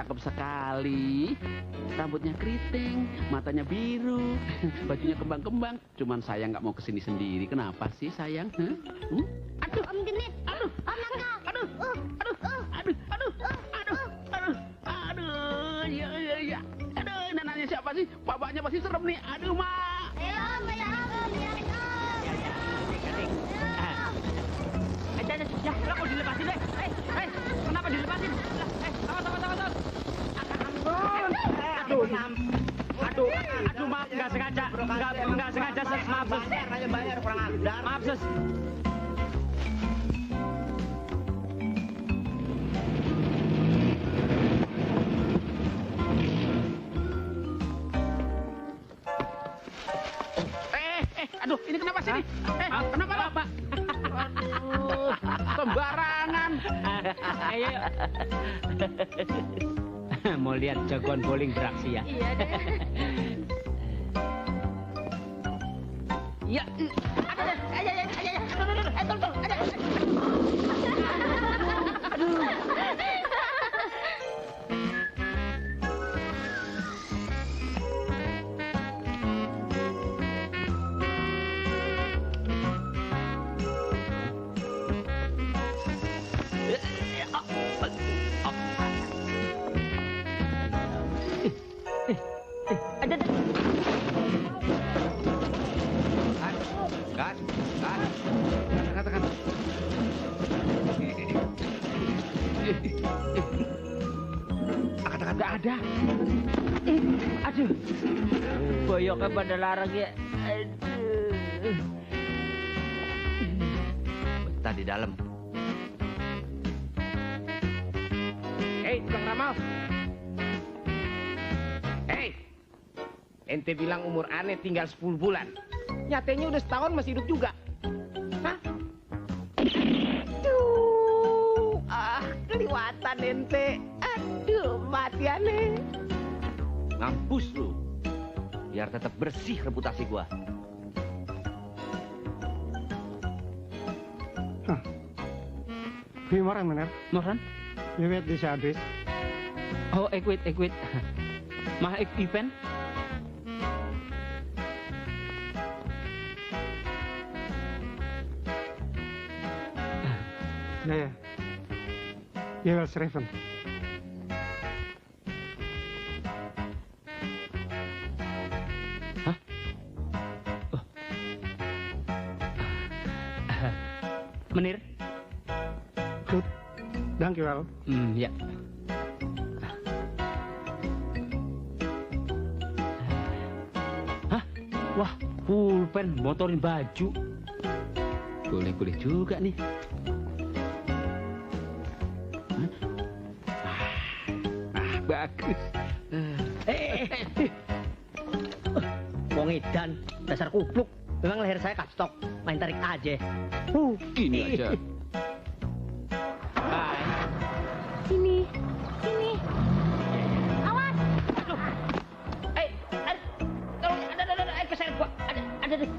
cakep sekali. Rambutnya keriting, matanya biru, bajunya kembang-kembang. Cuman saya nggak mau kesini sendiri. Kenapa sih sayang? Aduh, Om Genit. Aduh, Om Nangka. Aduh, ya. Aduh, neneknya siapa sih? Bapaknya pasti serem nih. Aduh, Mak. Ayo, Om, biarin Om. Ya, kenapa dilepasin deh? Kenapa dilepasin? Awas. Aduh, maaf, nggak sengaja. Nggak sengaja, maaf, Sus. Bayar, kurang ajar. Maaf, Sus. Aduh, ini kenapa sih? Kenapa lo, Pak? Aduh, sembarangan. Ayo. Mau lihat jagoan bowling beraksi ya? Iya deh. Ya, Ada deh. Tunggu. Ada. Katakan. Nggak ada. aduh. Boyoknya pada larang ya. Aduh. Betah di dalam. Hei, Bang Ramal. Hei, ente bilang umur aneh tinggal 10 bulan. Nyatanya udah setahun masih hidup juga. Hah? Aduh, keliwatan ente. Aduh, mati aneh. Ngampus lu. Biar tetap bersih reputasi gua. Gimana bener? Moran? Jag vet det kärvis. Oh, ekwit. Mah event? Ja. Jag är väl schreven. Hah? Oh. Menir? Goed. Dankjewel. Ya. Hah? Wah, pulpen motorin baju. Boleh juga nih. Bagus. Wong edan, dasar kupluk. Memang leher saya kastok, main tarik aja. Gini aja. Hai. Sini. Awas. Tolong ada air kesel gua. Ada deh.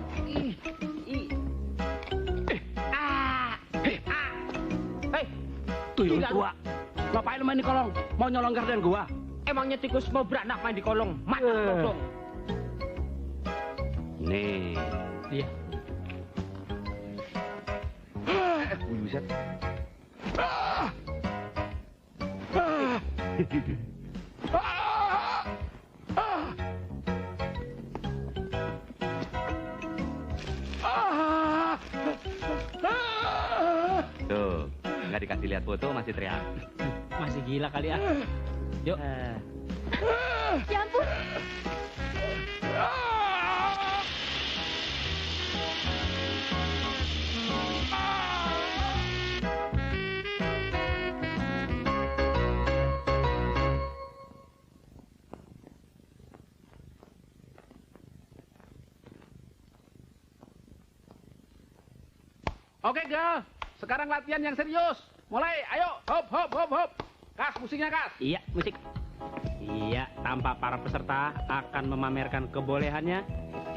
Hei, tuyul tua. Ngapain lu main di kolong? Mau nyolong garden gua? Emangnya tikus mau beranak main di kolong? Mata kolong. Nih. Iya. Buset. Tuh, nggak dikasih lihat foto masih teriak. Masih gila kali ya. Yuk. Ya ampun. Oke, girl. Sekarang latihan yang serius. Mulai, ayo. Hop. Kas, musiknya, Kas. Iya, musik. Iya, tanpa para peserta akan memamerkan kebolehannya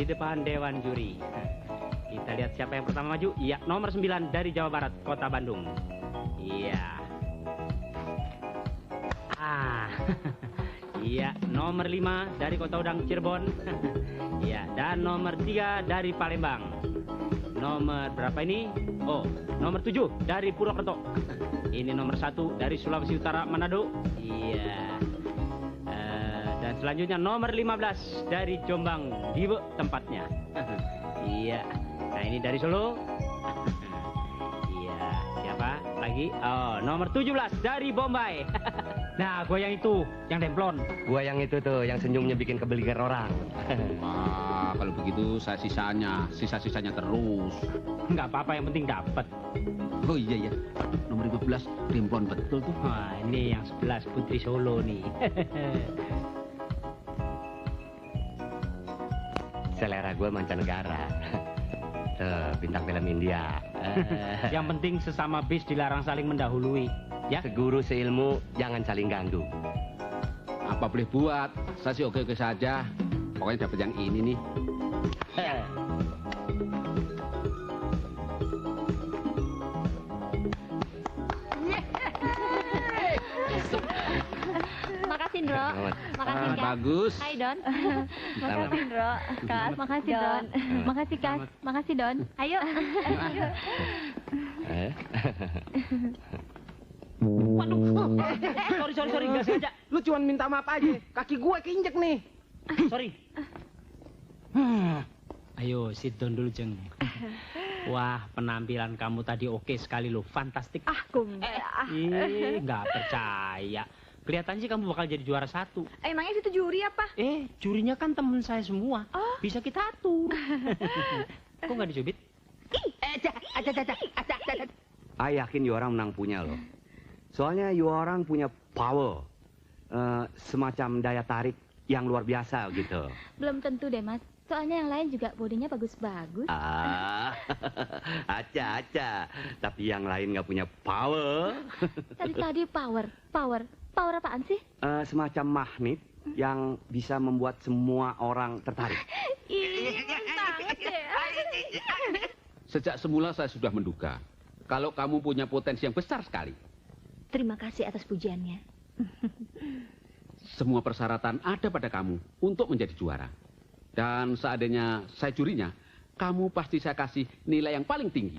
di depan Dewan Juri. Kita lihat siapa yang pertama maju. Iya, nomor 9 dari Jawa Barat, Kota Bandung. Iya. Iya, nomor 5 dari Kota Udang Cirebon. Iya, dan nomor 3 dari Palembang. Nomor berapa ini? Oh, nomor 7 dari Purwokerto. Ini nomor 1 dari Sulawesi Utara Manado. Iya. Dan selanjutnya nomor 15 dari Jombang Diwe tempatnya. Iya. Nah, ini dari Solo. Iya, siapa lagi? Oh, nomor 17 dari Bombay. Nah, gue yang itu, yang demplon. Gua yang itu tuh, yang senyumnya bikin kebelikan orang. Wah, kalau begitu saya sisa-sisanya terus. Nggak apa-apa, yang penting dapat. Oh iya ya, nomor 15 demplon betul tuh. Wah, ini yang 11 Putri Solo nih. Selera gua mancanegara. Tuh, bintang film India. Yang penting sesama bis dilarang saling mendahului. Ya, Seguru seilmu, jangan saling ganggu. Apa boleh buat? Saya sih oke-oke saja. Pokoknya dapat yang ini nih. Makasih, Indro. Makasih, Kak. Bagus. Hai, Don. Selamat. Makasih, Indro. Kas, makasih, Don. Makasih, Kas. Makasih, Don. Ayo. Waduh, sorry, nggak sengaja. lu cuma minta maaf aja. Kaki gue keinjek nih. Sorry. Ayo, sit down dulu, Jeng. Wah, penampilan kamu tadi oke sekali loh, fantastik. Nggak percaya. Kelihatannya sih kamu bakal jadi juara 1. Emangnya situ juri apa? Jurinya kan temen saya semua. Bisa kita atur. Kok nggak dicubit? I yakin you orang menang punya loh. Soalnya you orang punya power. Semacam daya tarik yang luar biasa gitu. Belum tentu deh, Mas. Soalnya yang lain juga bodinya bagus-bagus. Acah. Tapi yang lain nggak punya power. Tadi power apaan sih? Semacam magnet yang bisa membuat semua orang tertarik. Banget deh. Sejak semula saya sudah menduga kalau kamu punya potensi yang besar sekali. Terima kasih atas pujiannya. Semua persyaratan ada pada kamu untuk menjadi juara. Dan seandainya saya jurinya, kamu pasti saya kasih nilai yang paling tinggi.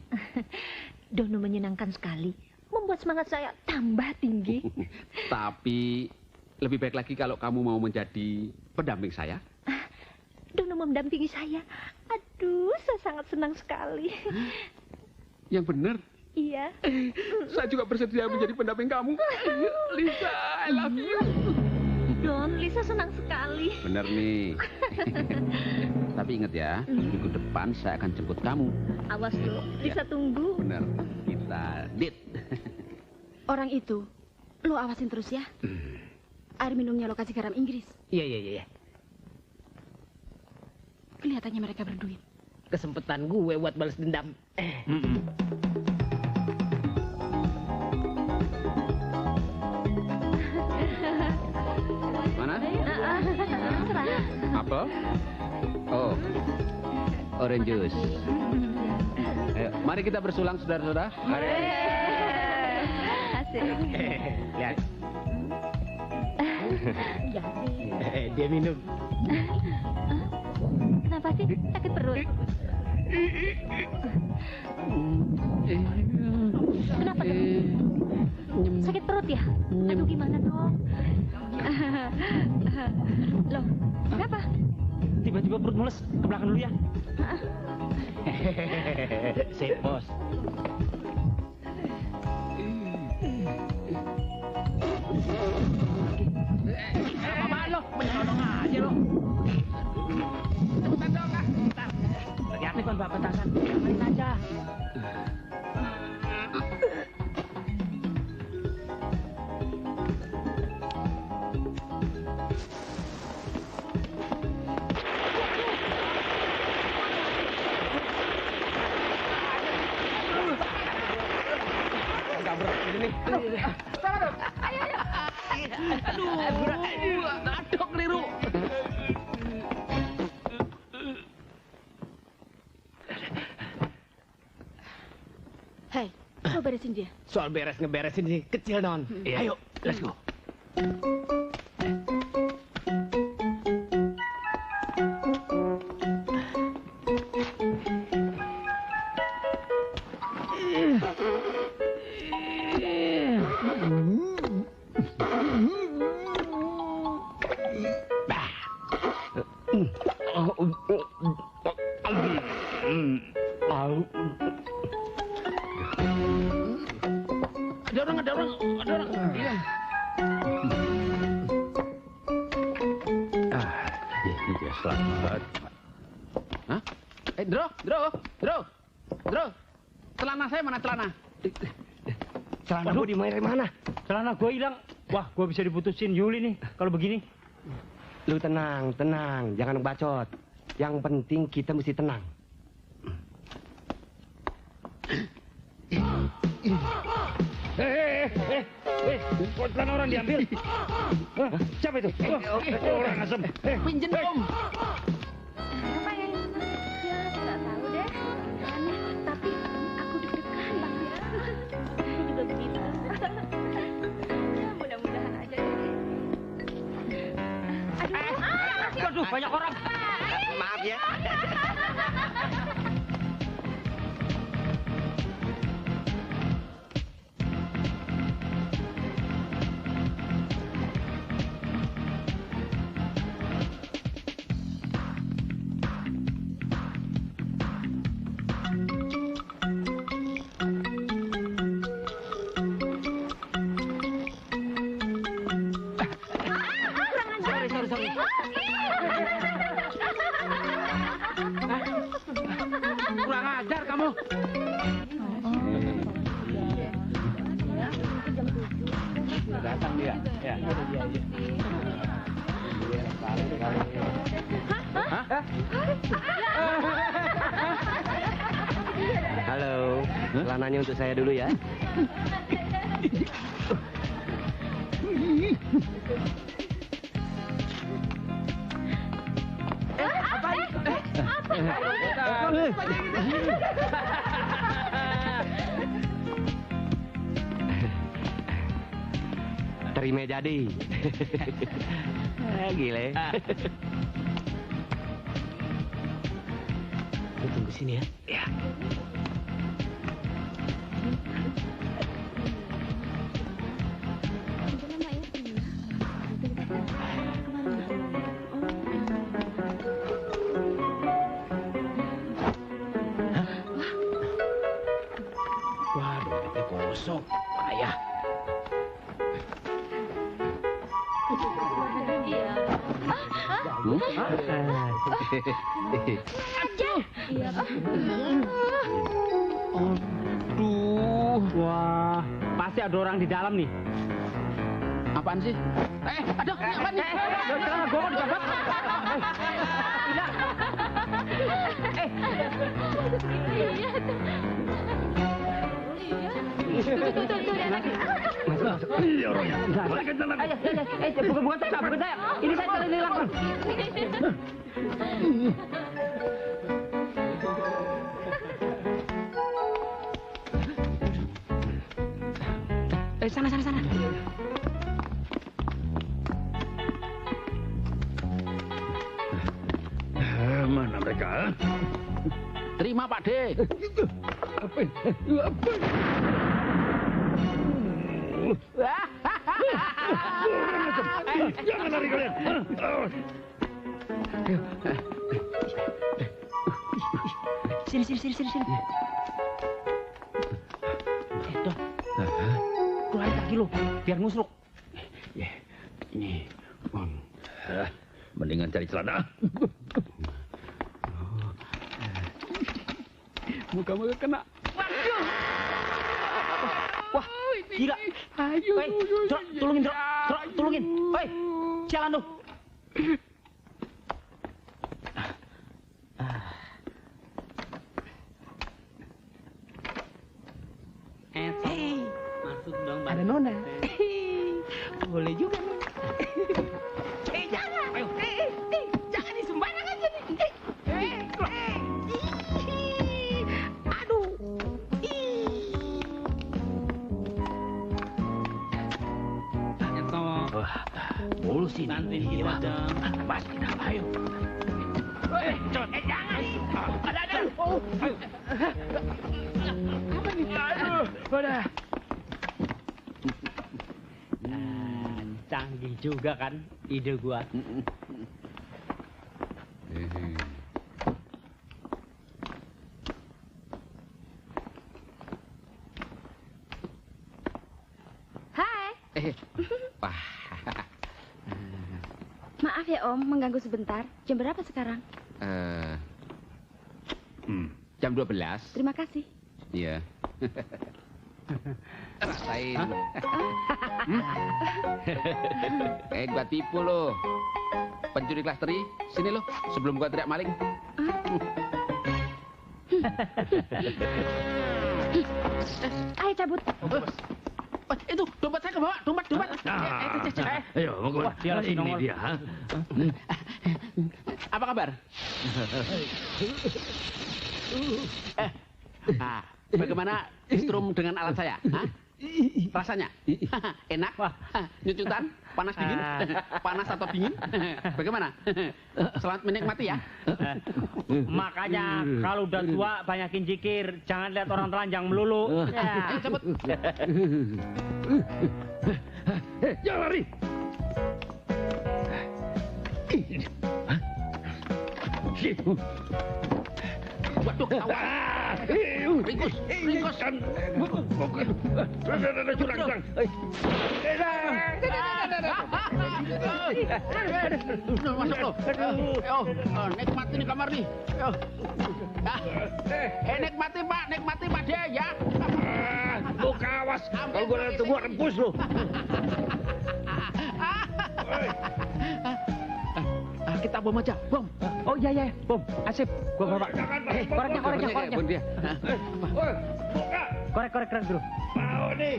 Dono menyenangkan sekali. Membuat semangat saya tambah tinggi. Tapi lebih baik lagi kalau kamu mau menjadi pendamping saya. Dono mendampingi saya. Aduh, saya sangat senang sekali. Yang benar. Iya. Saya juga bersedia menjadi pendamping kamu. Lisa, I love you. Don, Lisa senang sekali. Benar nih. Tapi ingat ya, minggu depan saya akan jemput kamu. Awas tuh, Lisa tunggu. Benar. Kita date. Orang itu, lo awasin terus ya. Air minumnya lo kasih garam Inggris. Iya. Kelihatannya mereka berduit. Kesempatan gue buat balas dendam. Mana? Serah. Apel? Oh, orange juice. Ayo, mari kita bersulang, saudara-saudara. Mari. Asik. Lihat, Jadi. dia minum. Kenapa sih? Sakit perut? Kenapa tuh? Sakit perut ya? Aduh, gimana dong? Loh, kenapa? Tiba-tiba perut mules, ke belakang dulu ya. Sip, bos. Apaan lo? Menyelonong aja lo. Cepetan dong, ah. Bentar. Hati-hati kan bapak petasan. Main aja. Agak berat ini. Aduh, adok keliru. Hei, lo beresin dia. Soal beres ngeberesin sih kecil non. Ayo, let's go. Ada orang. Iya. Ini dia selamat. Hah? Dro. Celana saya mana celana? Celana gua di mana? Celana gue hilang. Wah, gue bisa diputusin Yuli nih kalau begini. Lu tenang. Jangan bacot. Yang penting kita mesti tenang. Kok celana orang diambil? Hah? Siapa itu? Orang asem. Pinjem om. Apa yang ya nggak tahu deh. Aneh, tapi aku deg-degan banget. Aku juga begitu. Ya mudah-mudahan aja deh. Aduh, banyak orang. Maaf ya. Kurang ajar kamu. Datang dia. Ya. Halo, celananya untuk saya dulu ya. Terima jadi. Gile. Lu tunggu sini ya. Ya. Wah, dompetnya kosong. Ayah. Aduh, wah, pasti ada orang di dalam nih. Apaan sih? Ada apaan nih? Celana gue kok dicopot? Iya orangnya. Bukan saya. Ini saya celana hilang. Sana. Mana mereka? Terima Pak De. Jangan lari kalian. Sini. Dok. Keluarin kaki lu, biar ngusruk. Ini. Mendingan cari celana. Muka-muka kena. Wah, gila. Ayo. Drok, tolongin. Hei, jalan lu. Masuk dong, Ada Nona. Boleh juga Nona. Jangan. Jangan di sembarangan jadi. Aduh. Mulus sih nanti kita dong. Mas, kita ayo. Jangan. Ada. Apa nih? Aduh, udah. Canggih juga kan ide gua. Hai. Wah. Maaf ya Om, mengganggu sebentar. Jam berapa sekarang? Jam 12. Terima kasih. Iya. Rasain. Gua tipu lo. Pencuri kelas teri, sini lo, sebelum gua teriak maling. Ayo cabut. Itu dompet saya kebawa, dompet. Ayo, mau dia langsung nongol. Dia. Apa kabar? Bagaimana strum dengan alat saya? Hah? Rasanya? Enak? Nyucutan? Panas dingin? Panas atau dingin? Bagaimana? Selamat menikmati ya. Makanya kalau udah tua banyakin zikir, jangan lihat orang telanjang melulu. Ayo cabut. Jangan lari. Waduh, ketahuan. Ringkus. Curang. Masuk lo. Nikmati nih kamar nih. Nikmati Pak dia ya. Lu kawas. Kalau gua lihat gua rebus lu. Kita bom aja, bom. Oh iya, bom. Asip. Gua bawa. Koreknya. Bom dia. Korek dulu. Mau nih.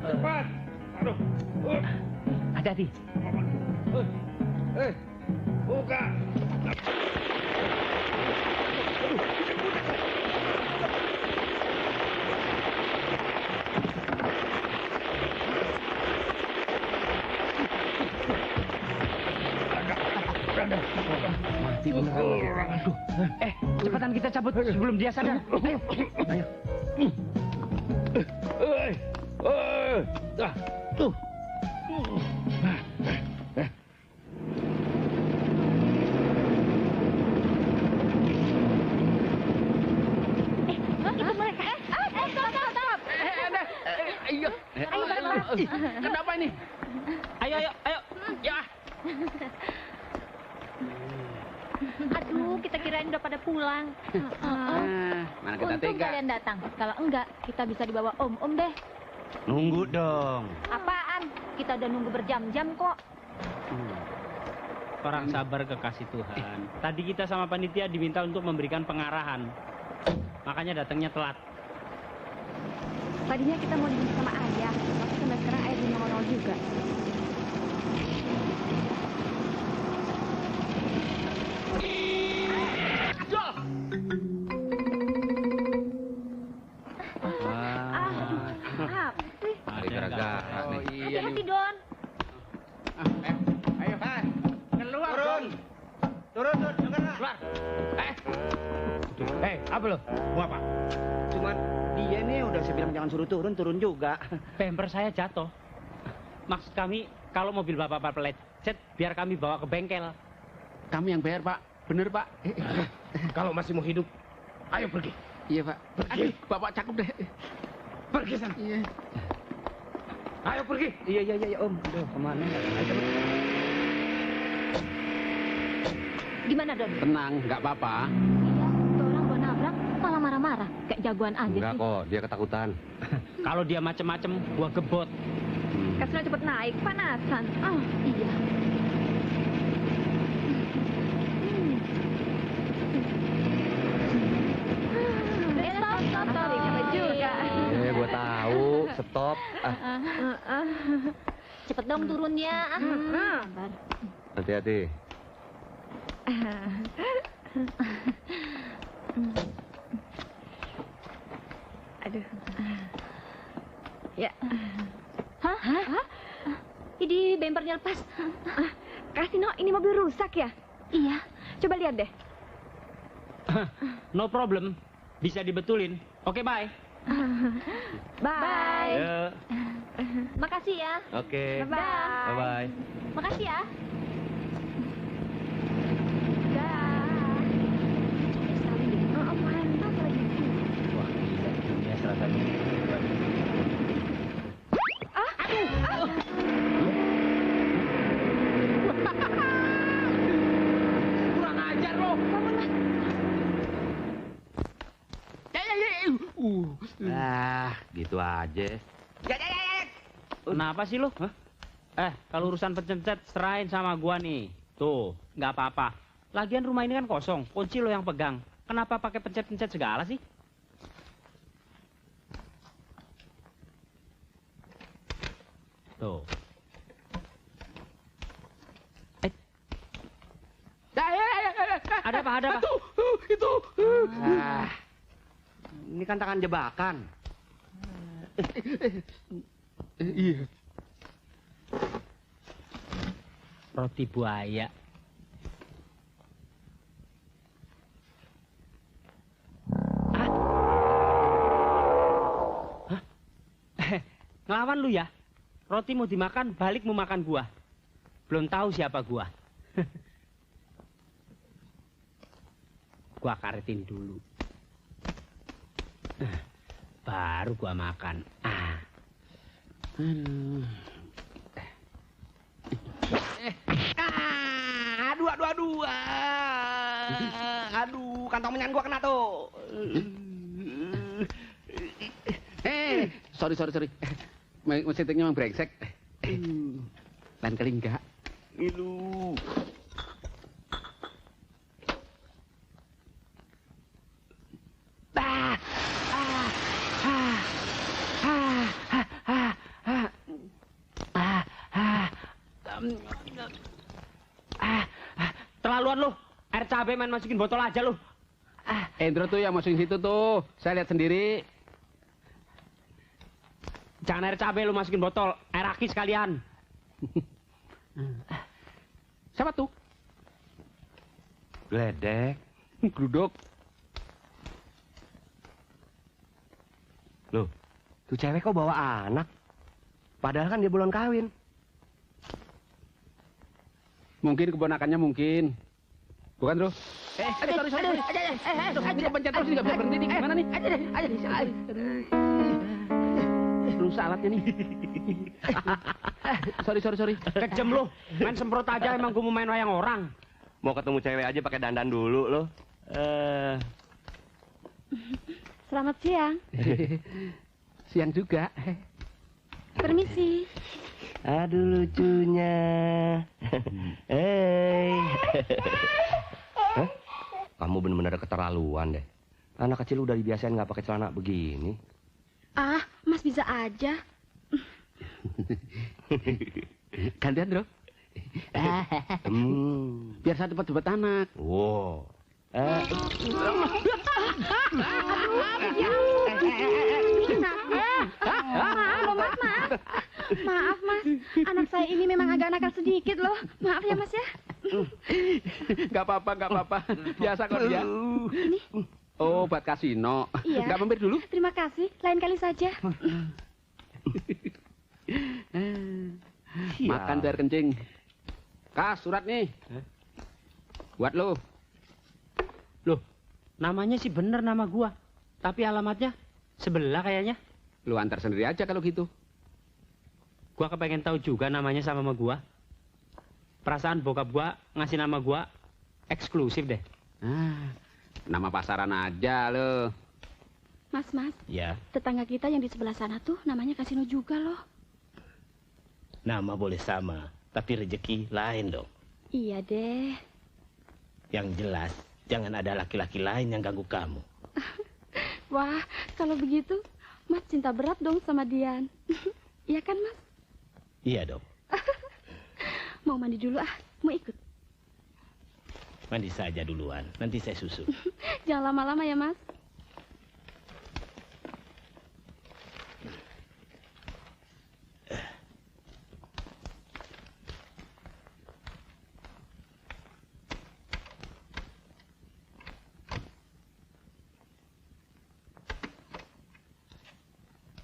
Cepat. Aduh. Hati-hati. Buka. Mati beneran. Aduh. Cepetan kita cabut sebelum dia sadar. Ayo. Tuh. Itu mereka. Stop. Iya. Ayo, balik. Kenapa ini? Ayo. Ya. Aduh, kita kirain udah pada pulang. Mana kita Untung tega. kalian datang. Kalau enggak, kita bisa dibawa Om deh. Nunggu dong. Apaan? Kita udah nunggu berjam-jam kok. Orang sabar kekasih Tuhan. Tadi kita sama panitia diminta untuk memberikan pengarahan. Makanya datangnya telat. Tadinya kita mau dijemput sama ayah, tapi sampai sekarang ayah belum nongol juga. Apa sih? Gara-gara nih. Hati-hati, Don. Ayo, keluar. Turun. Keluar. Apa lo? Mau apa? Cuman dia nih udah saya bilang jangan suruh turun juga. Bemper saya jatuh. Maksud kami, kalau mobil bapak lecet, biar kami bawa ke bengkel. Kami yang bayar, Pak. Bener, Pak. Kalau masih mau hidup, ayo pergi. Iya, Pak. Aduh, Bapak cakep deh. Pergi sana. Iya. Ayo pergi. Iya Om. Aduh, kemana? Ayo cepet. Gimana, Don? Tenang, nggak apa-apa. Iya, tuh orang gua nabrak malah marah-marah. Kayak jagoan aja Enggak sih. kok, dia ketakutan. Kalau dia macem-macem, gua gebot. Kasihnya cepet naik, panasan. Oh, iya. Stop. Juga. Gua tahu. Stop. Cepet dong turunnya. Sabar. Hati-hati. Aduh. Ya. Hah? Ini bempernya lepas. Kasino, ini mobil rusak ya? Iya. Coba lihat deh. No problem. Bisa dibetulin. Oke, bye. Bye. Ya. Makasih ya. Oke. Bye-bye. Bye-bye. Makasih ya. Dah. Cantik sekali deh. Oh, mantap lagi. Wah, gila. Dunia serasa Kurang ajar lo. Gitu aja. Kenapa sih lu? Kalau urusan pencet serahin sama gua nih. Tuh, nggak apa-apa. Lagian rumah ini kan kosong, kunci lo yang pegang. Kenapa pakai pencet-pencet segala sih? Tuh. Ada apa? Ada apa? Itu. Ini kan tangan jebakan. Iya. Roti buaya. Hah? Ngelawan lu ya? Roti mau dimakan, balik mau makan gua. Belum tahu siapa gua. Gua karetin dulu. Baru gua makan. Aduh, kantong menyan gua kena tuh. Sorry. Mesinnya memang brengsek. Lain kali enggak. Ilu. Terlaluan lu. Air cabai main masukin botol aja lu. Endro tuh yang masukin situ tuh. Saya lihat sendiri. Jangan air cabai lu masukin botol. Air aki sekalian. Siapa tuh? Gledek. Gluduk. Loh, tuh cewek kok bawa anak? Padahal kan dia belum kawin. Mungkin keponakannya mungkin. Bukan, Bro? Sorry. Aduh, pencet terus nggak bisa berhenti nih. Gimana nih? Rusak alatnya nih. Sorry. Kejem lu. Main semprot aja emang gua mau main wayang orang. Mau ketemu cewek aja pakai dandan dulu lo. Selamat siang. Siang juga. Permisi. Aduh lucunya. Hei. Hah? Kamu benar-benar keterlaluan deh. Anak kecil udah dibiasain nggak pakai celana begini. Ah, Mas bisa aja. Gantian, Bro. Biar saya cepat anak. Wow. Maaf, Mas. Anak saya ini memang agak nakal sedikit loh. Maaf ya, Mas ya. Gak apa-apa. Biasa kok dia. Ini. Oh, buat kasino. Iya. Gak mampir dulu? Terima kasih. Lain kali saja. Makan biar kencing. Kas, surat nih. Buat lo. Loh, namanya sih bener nama gua. Tapi alamatnya sebelah kayaknya. Lu antar sendiri aja kalau gitu. Gua kepengen tahu juga namanya sama gua. Perasaan bokap gua ngasih nama gua eksklusif deh. Nama pasaran aja lo. Mas. Ya. Tetangga kita yang di sebelah sana tuh namanya kasino juga loh. Nama boleh sama, tapi rezeki lain dong. Iya deh. Yang jelas, jangan ada laki-laki lain yang ganggu kamu. Wah, kalau begitu, Mas cinta berat dong sama Dian. Iya kan, Mas? Iya dong. Mau mandi dulu ah, mau ikut. Mandi saja duluan, nanti saya susul. Jangan lama-lama ya, Mas.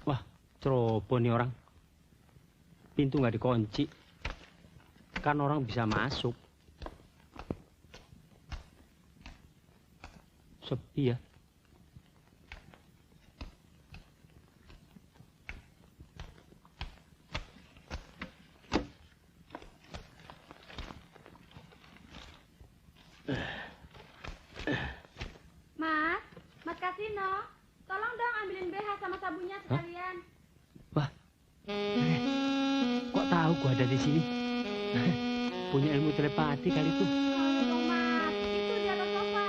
Wah, ceroboh nih orang. pintu nggak dikunci. Kan orang bisa masuk. Sepi ya. Mas Kasino, tolong dong ambilin BH sama sabunnya sekalian. Wah, kok tahu gua ada di sini? Punya ilmu telepati kali itu. Tolong dong, Mas. Itu di atas sofa.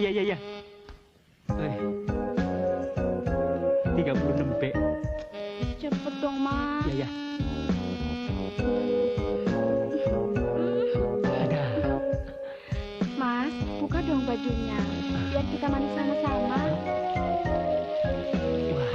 Iya. 36 B. Cepet dong, Mas. Iya. Ada. Mas, buka dong bajunya. Biar kita mandi sama-sama. Wah.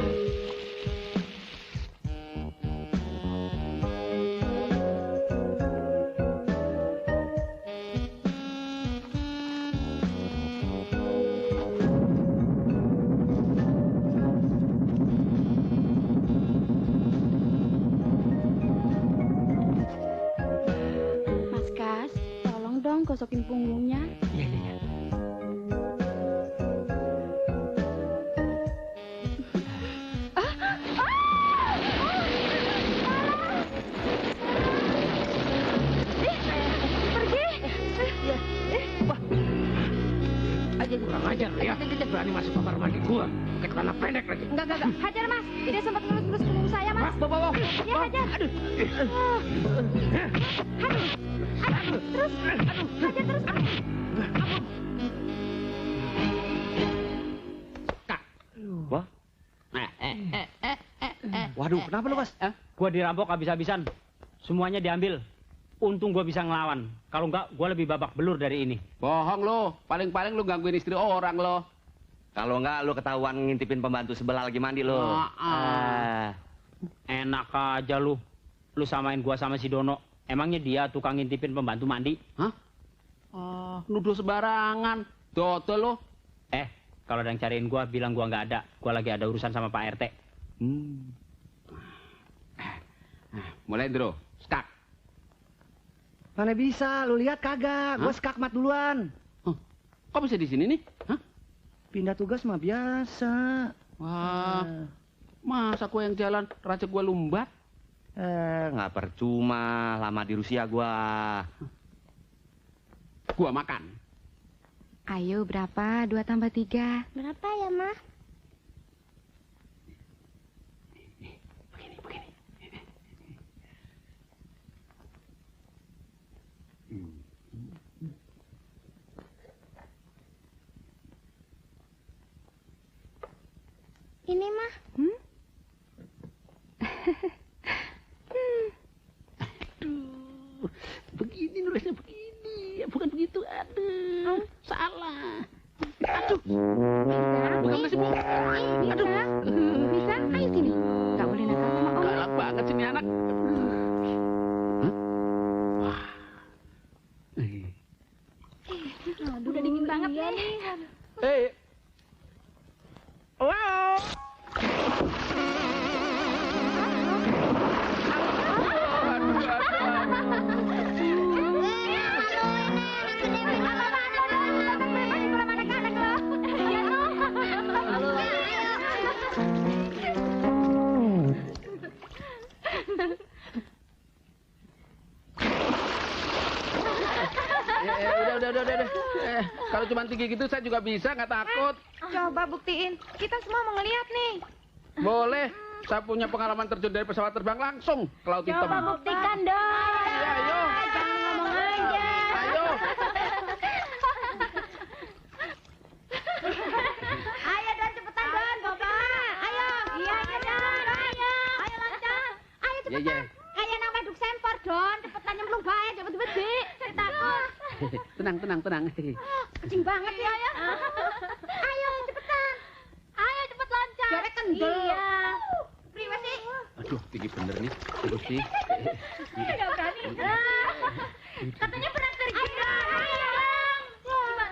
Mas Kas, tolong dong gosokin punggungnya. Iya. Kurang ajar ya. Berani masuk kamar mandi gua. Pakai celana pendek lagi. Enggak. Hajar, Mas. Dia sempat ngelus-ngelus punggung saya, Mas. Bawa. Iya, hajar. Aduh. Terus. Hajar terus. Wah. Waduh, kenapa lu, Mas? Gua dirampok habis-habisan. Semuanya diambil. Untung gua bisa ngelawan. Kalau enggak, gua lebih babak belur dari ini. Bohong lo. Paling-paling lo gangguin istri orang lo. Kalau enggak lu ketahuan ngintipin pembantu sebelah lagi mandi lu. Enak aja lu. Lu samain gua sama si Dono. Emangnya dia tukang ngintipin pembantu mandi? Hah? Nuduh sembarangan. Dodol lo. Kalau ada yang cariin gua, bilang gua nggak ada. Gua lagi ada urusan sama Pak RT. Mulai Dro. Skak. Mana bisa, lu lihat kagak? Gua skakmat duluan. Kok bisa di sini nih? Hah? Pindah tugas mah biasa. Wah. Masa gua yang jalan, raja gua lumbat? Nggak percuma, lama di Rusia gua. Gua makan. Ayo, berapa? 2 tambah 3. Berapa ya, Ma? Begini. Ini, Ma. Begini nulisnya begini. Bukan begitu. Aduh. Salah. Aduh. Bukan masih bu. Aduh. Bisa? Ayo sini. Nggak boleh nakal sama Om. Galak banget sih ini anak. Udah dingin banget nih. Wow. Udah. Kalau cuma tinggi gitu saya juga bisa, nggak takut. Coba buktiin. Kita semua mau ngeliat nih. Boleh. Saya punya pengalaman terjun dari pesawat terbang langsung ke laut hitam. Coba buktikan dong. Iya, ayo. Jangan ngomong aja. Ayo. Ayo Don, cepetan Don. Bapak. Ayo. Iya Don. Ayo lancar. Ayo cepetan. Iya. Kayak nang meduk sempor Don. Cepetan nyemplung bae, cepet-cepet Dik. Saya takut. Tenang. Kecing banget ya. Ayo cepetan. Ayo cepet lancar. Jare kendel. Iya. Priwe sih? Aduh, tinggi bener nih. Terus sih. Enggak berani. Katanya pernah terjun. Ayo.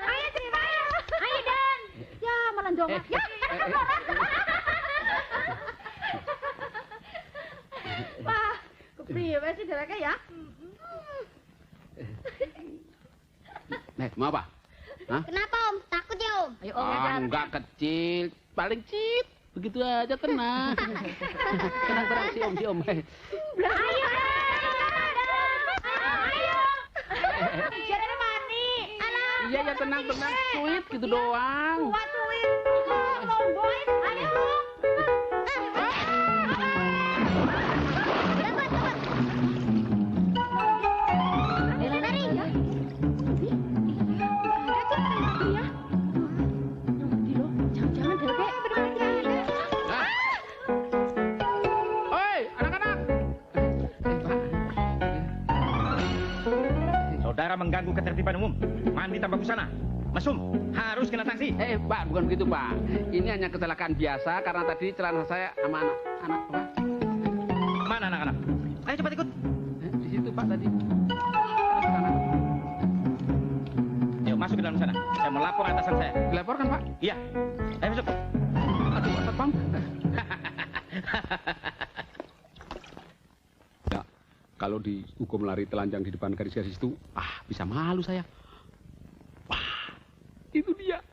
Ayo cepat. Ayo Dan. Ya, malah jongak. Ya. Wah, Priwe sih dereke ya? Mau apa? Hah? Kenapa Om? Takut ya Om? Ayo Enggak kecil, paling cip. Begitu aja tenang. Tenang si Om. Ayo. Bicaranya mani. Iya ya tenang, sweet gitu doang. Kuat sweet. Ngomongin, ayo. Saudara mengganggu ketertiban umum. Mandi tanpa busana. Mesum, harus kena sanksi. Pak, bukan begitu, Pak. Ini hanya kecelakaan biasa karena tadi celana saya sama anak apa? Mana anak-anak? Ayo cepat ikut. Di situ, Pak, tadi. Ayo masuk ke dalam sana. Saya mau lapor atasan saya. Dilaporkan, Pak? Iya. Ayo masuk. Aduh, Satpam. Ya, kalau dihukum lari telanjang di depan garis-garis itu, bisa malu saya. Wah, itu dia.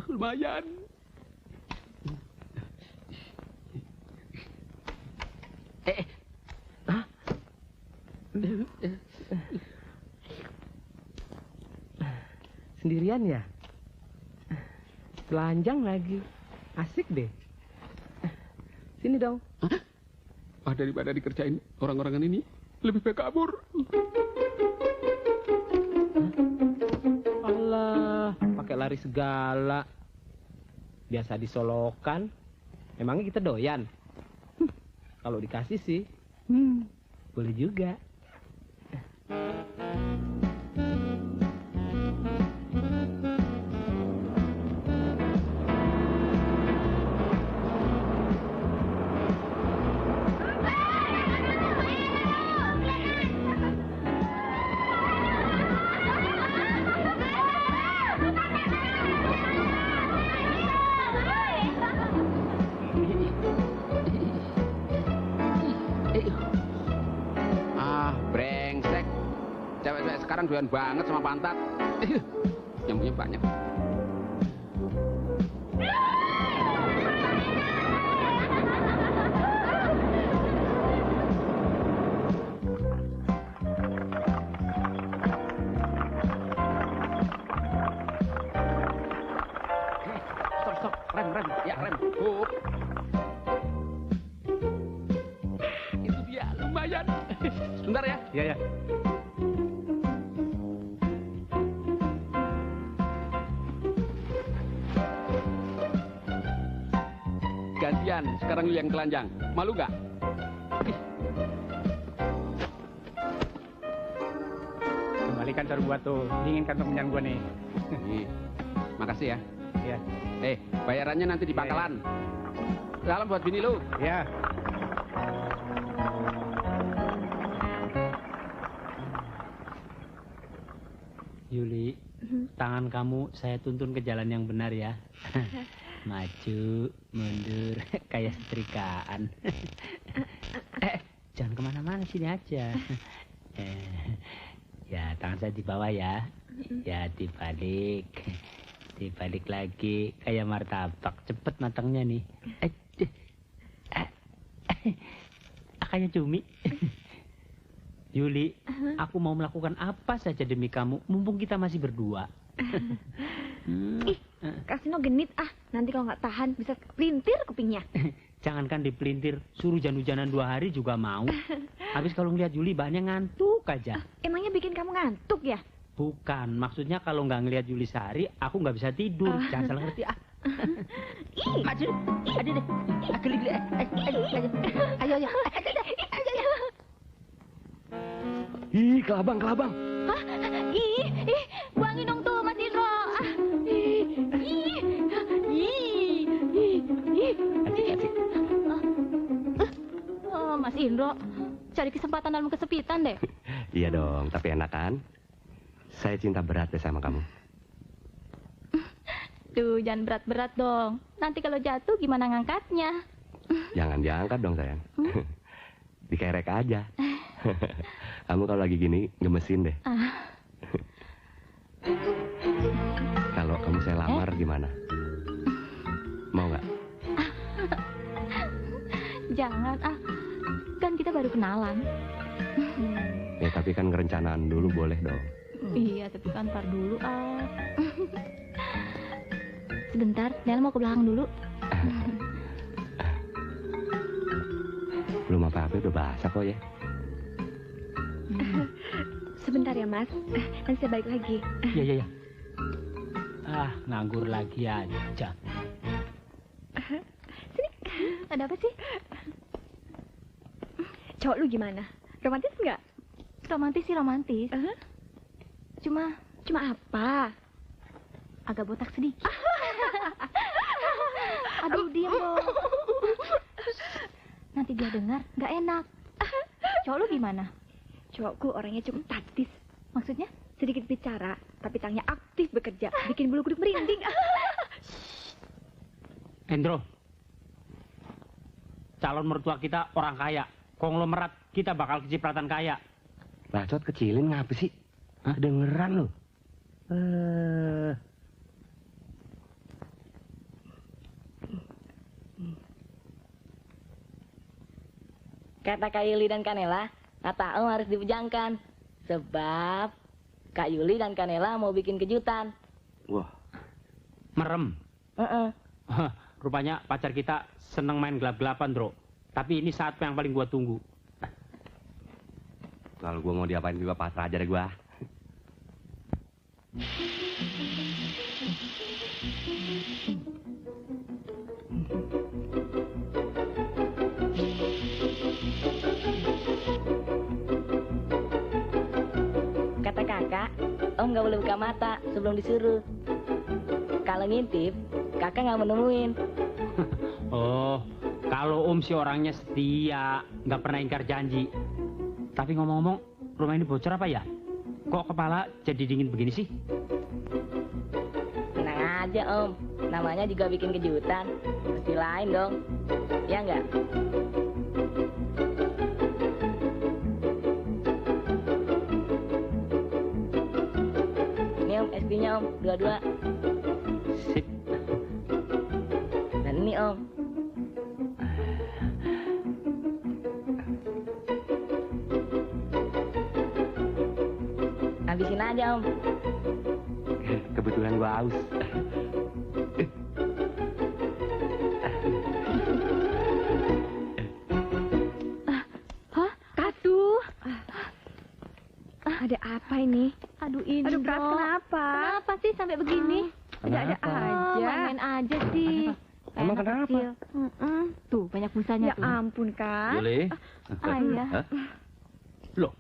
Lumayan. Sendirian ya? Telanjang lagi. Asik deh. Sini dong. Daripada dikerjain orang-orangan ini, lebih baik kabur. Allah, pakai lari segala. Biasa disolokan. Emangnya kita doyan? Kalau dikasih sih, boleh juga. Brengsek. Cewek-cewek sekarang doyan banget sama pantat. Yang punya banyak. Stop. Rem. Ya, rem. Hup. Itu dia, lumayan. Sebentar ya. Iya. Gantian, sekarang lu yang telanjang. Malu nggak? Kembalikan sarung gua tuh. Dingin kantong menyan gua nih. Makasih ya. Iya. Bayarannya nanti di pangkalan. Salam buat bini lu. Ya. Yuli, tangan kamu saya tuntun ke jalan yang benar ya. Maju, mundur, kayak setrikaan. Jangan kemana-mana, sini aja. Ya, tangan saya di bawah ya. Ya, dibalik. Dibalik lagi, kayak martabak. Cepet matangnya nih. Kayak cumi. Yuli, aku mau melakukan apa saja demi kamu, mumpung kita masih berdua. Ih, Kasino genit nanti kalau nggak tahan bisa pelintir kupingnya. Jangankan dipelintir, suruh hujan-hujanan 2 hari juga mau. Habis kalau ngeliat Yuli bahannya ngantuk aja. Emangnya bikin kamu ngantuk ya? Bukan, maksudnya kalau nggak ngeliat Yuli sehari, aku nggak bisa tidur. Jangan salah ngerti Ih, maju, aduh deh, geli-geli, ayo. Ih, kelabang. Hah? Ih, buangin dong tuh Mas Indro. Oh, Mas Indro, cari kesempatan dalam kesepitan deh. Iya dong, tapi enak kan? Saya cinta berat deh sama kamu. Tuh, jangan berat-berat dong. Nanti kalau jatuh gimana ngangkatnya? Jangan diangkat dong sayang. Dikerek aja. Kamu kalau lagi gini gemesin deh. Kalau kamu saya lamar gimana? Mau nggak? Jangan, kan kita baru kenalan. Ya tapi kan kerencanaan dulu boleh dong. Iya, tapi kan ntar dulu, Sebentar, Nel mau ke belakang dulu. Belum apa-apa udah basah kok ya. Sebentar ya, Mas. Nanti saya balik lagi. Iya. Nganggur lagi aja. Sini, ada apa sih? Cowok lu gimana? Romantis nggak? Romantis sih romantis. Cuma apa? Agak botak sedikit. Aduh, diam dong. Nanti dia dengar, nggak enak. Cowok lu gimana? Cowokku orangnya cukup taktis. Maksudnya? Sedikit bicara, tapi tangannya aktif bekerja. Bikin bulu kuduk merinding. Hendro, calon mertua kita orang kaya. Konglomerat kita bakal kecipratan kaya. Bacot kecilin ngapa sih? Dengeran lo. Kata Kak Yuli dan Kanela, kata Om harus dibujangkan. Sebab Kak Yuli dan Kanela mau bikin kejutan. Wah. Merem. Rupanya pacar kita seneng main gelap-gelapan, Bro. Tapi ini saat yang paling gua tunggu. Kalau gua mau diapain juga pasrah aja deh gua. Kata kakak, Om gak boleh buka mata sebelum disuruh. Kalau ngintip, kakak gak menemuin. Oh, kalau Om si orangnya setia, nggak pernah ingkar janji. Tapi ngomong-ngomong, rumah ini bocor apa ya? Kok kepala jadi dingin begini sih? Tenang aja Om, namanya juga bikin kejutan. Mesti lain dong, ya nggak? Ini Om, SP-nya Om, dua-dua. Sip. Dan ini Om. Habisin aja Om. Kebetulan gua haus. Aduh. Ada apa ini? Aduh ini. Aduh Kak, kenapa? Kenapa sih sampai begini? Ada aja. Main aja sih. Emang Enak kenapa? kecil. Tuh banyak busanya tuh. Ya ampun Kak. Yuli. Ayah. Loh,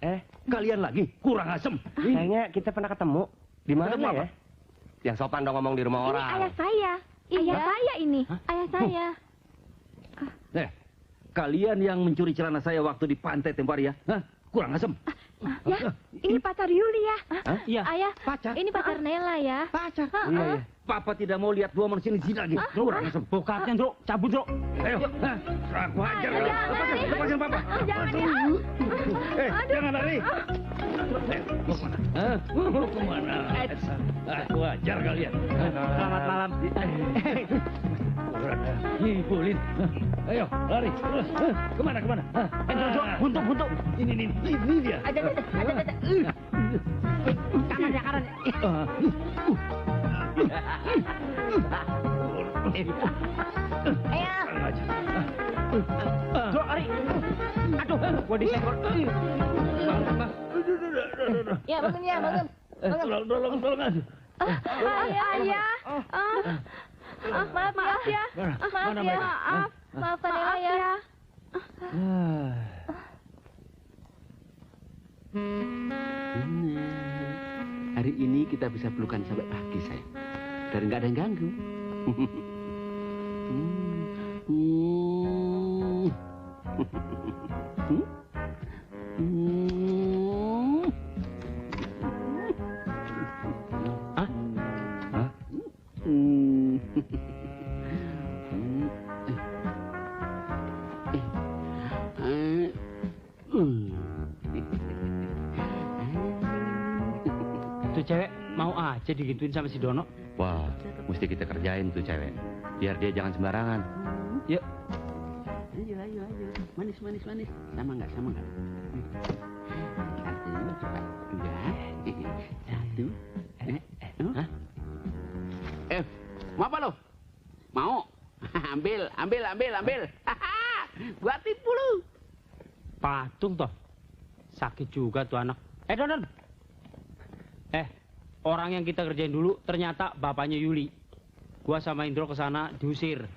kalian lagi kurang asem. Kayaknya kita pernah ketemu. Di mana Ketemu apa? ya? Yang sopan dong ngomong di rumah Ini orang. ayah saya. Ayah saya ini. Ayah saya. Kalian yang mencuri celana saya waktu di pantai tempo hari ya? Hah? Kurang asem. Ya, ini pacar Yuli ya. Iya. Ayah, Pacar? ini pacar Nela ya. Pacar. Iya. Papa tidak mau lihat dua manusia ini zina lagi. Kurang asem. Bokapnya, Bro. Cabut, Bro. Ayo, aku hajar. Jangan, Lepasin Papa. Jangan ya. Jangan lari. Mau kemana? Mau kemana? Aku hajar kalian. Selamat malam. Ngibulin. Ayo, lari. Kemana? Bro. Buntuk. Ini dia. Ada. Kanan ya, kanan. Bro, lari. Aduh, gua disenggol. Ya bangun ya, bangun. Tolong aja. Ayah. Maaf ya. Mana mereka? Maafkan Nela ya. Hari ini kita bisa pelukan sampai pagi, sayang. Dan nggak ada yang ganggu. cewek mau aja digituin sama si Dono. Wah, mesti kita kerjain tuh cewek. Biar dia jangan sembarangan. Yuk. Ayo. Manis. Sama nggak? Satu, dua, satu. Mau apa lo? Mau? Ambil. Gua tipu lu. Patung toh. Sakit juga tuh anak. Don. Orang yang kita kerjain dulu ternyata bapaknya Yuli. Gua sama Indro ke sana diusir.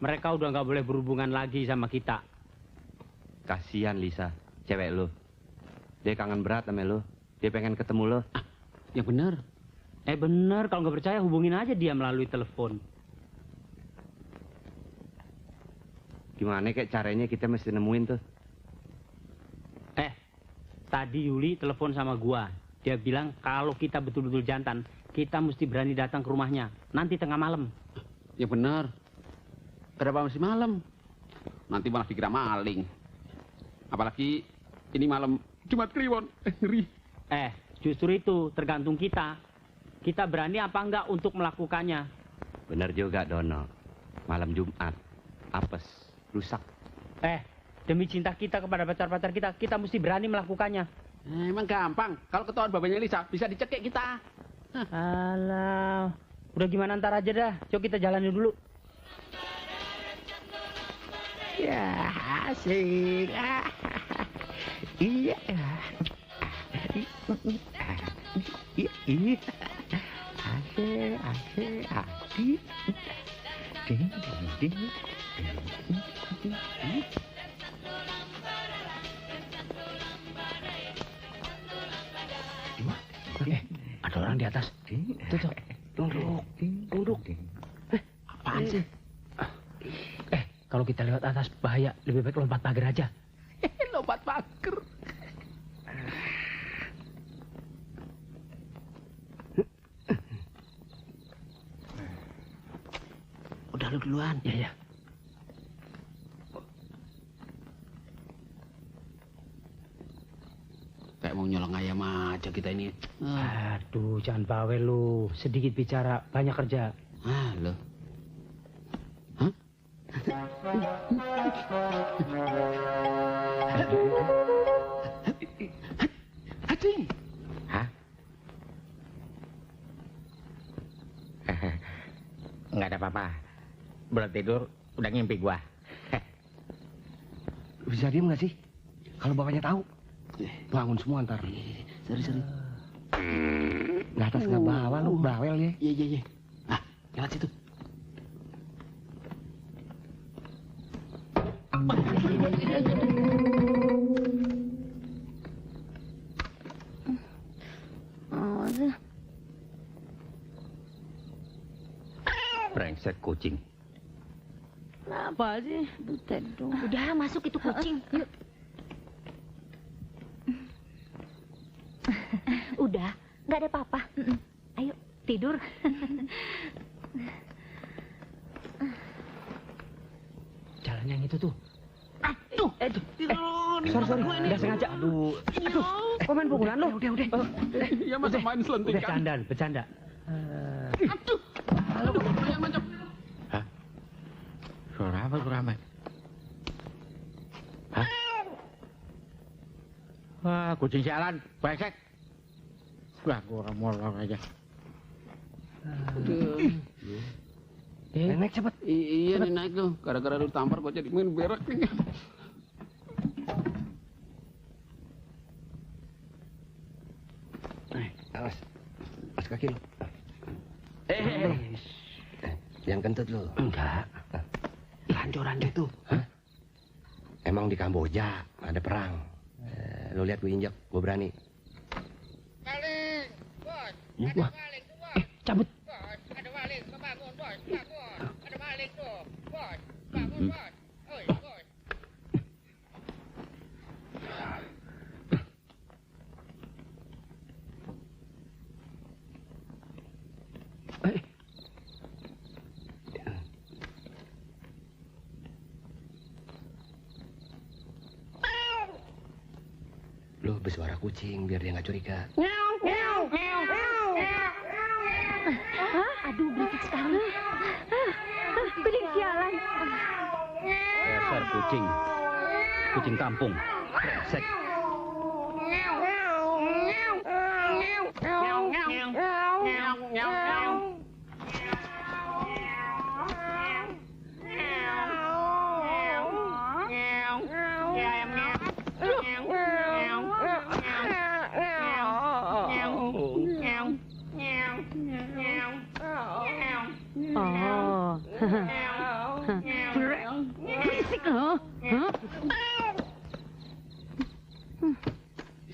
Mereka udah nggak boleh berhubungan lagi sama kita. Kasihan Lisa, cewek lu. Dia kangen berat sama lu. Dia pengen ketemu lu. Yang bener. Bener, kalau nggak percaya hubungin aja dia melalui telepon. Gimana kayak caranya kita mesti nemuin tuh? Tadi Yuli telepon sama gua. Dia bilang kalau kita betul-betul jantan, kita mesti berani datang ke rumahnya. Nanti tengah malam. Yang bener. Kenapa masih malam? Nanti malah dikira maling. Apalagi ini malam Jumat Kliwon. Ngeri. Justru itu tergantung kita. Kita berani apa enggak untuk melakukannya. Bener juga Dono. Malam Jumat. Apes. Rusak. Demi cinta kita kepada pacar-pacar kita mesti berani melakukannya. Emang gampang. Kalau ketahuan babanya Lisa, bisa dicekik kita. Alah. Udah gimana ntar aja dah. Coba kita jalanin dulu. Ya, asik. Iya. Asik. Ding. Ada orang di atas. Tuh. Duduk. Apaan sih? Kalau kita lewat atas bahaya. Lebih baik lompat pagar aja. Lompat pagar. Udah lu duluan. Ya. Kayak mau nyolong ayam aja kita ini. Aduh, jangan bawel lu. Sedikit bicara, banyak kerja. Lo. Hah? Acing. Hah? Nggak ada apa-apa. Belum tidur, udah ngimpi gua. Bisa diem nggak sih? Kalau bapaknya tahu, bangun semua ntar. Seri. Nggak atas nggak bawah lu, bawel ya. Iya. Lewat situ. Brengsek kucing. Kenapa sih? Butet dong. Udah masuk itu kucing. Yuk. Udah, nggak ada apa-apa. Ayo tidur. Jalan yang itu tuh. Aduh. Sorry. Nggak sengaja. Aduh. Kok main pukulan lo? Udah. Ya masa main selentingan. Bercanda. Aduh. Yang macam. Hah? Suara apa? Hah? Wah, kucing sialan, brengsek. Udah, gua molor aja. Naik cepet. Iya nih naik tuh. Gara-gara lu tampar gua jadi main berak nih. Awas kaki lu. Yang kentut lu. Enggak. Lanjuran deh tuh. Hah? Emang di Kamboja ada perang. Lu lihat gue injak, gue berani. Maling, bos. Wah. Cabut. Bos, ada maling, bangun, bos. Ada maling tuh, bos. Bangun, bos. Oi, bos. Lu bersuara kucing biar dia nggak curiga. Aduh, berisik sekali. Kucing sialan. Dasar kucing. Kucing kampung. Brengsek. Oh. Berisik loh.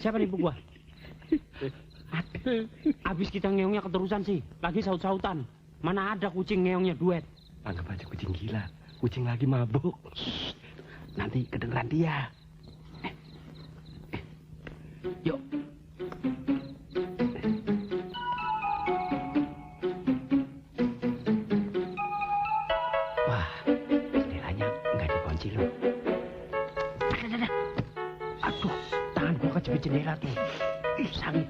Siapa nih Bu gua? Abis kita ngeongnya keterusan sih. Lagi saut-sautan. Mana ada kucing ngeongnya duet. Anggap aja kucing gila. Kucing lagi mabuk. Nanti kedengeran dia. Yuk. Wah, jendelanya nggak dikunci loh. Aduh, tangan gua kejepit jendela tuh. Sakit.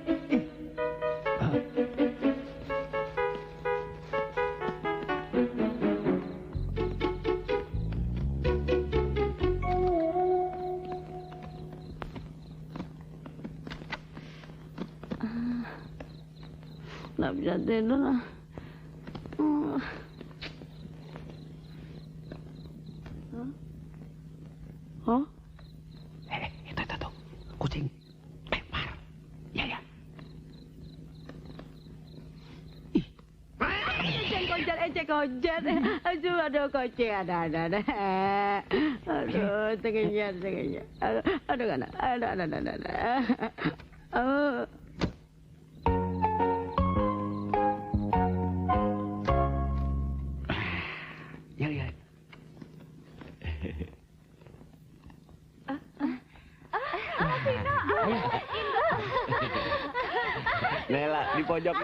Nggak bisa tidur lah. Oh? Itu. Kucing. Lempar. Ya. Ecek kojat. Aduh, kucing ada. Aduh, tengenyar. Aduh, kan. Aduh. Ya. Nela di pojok.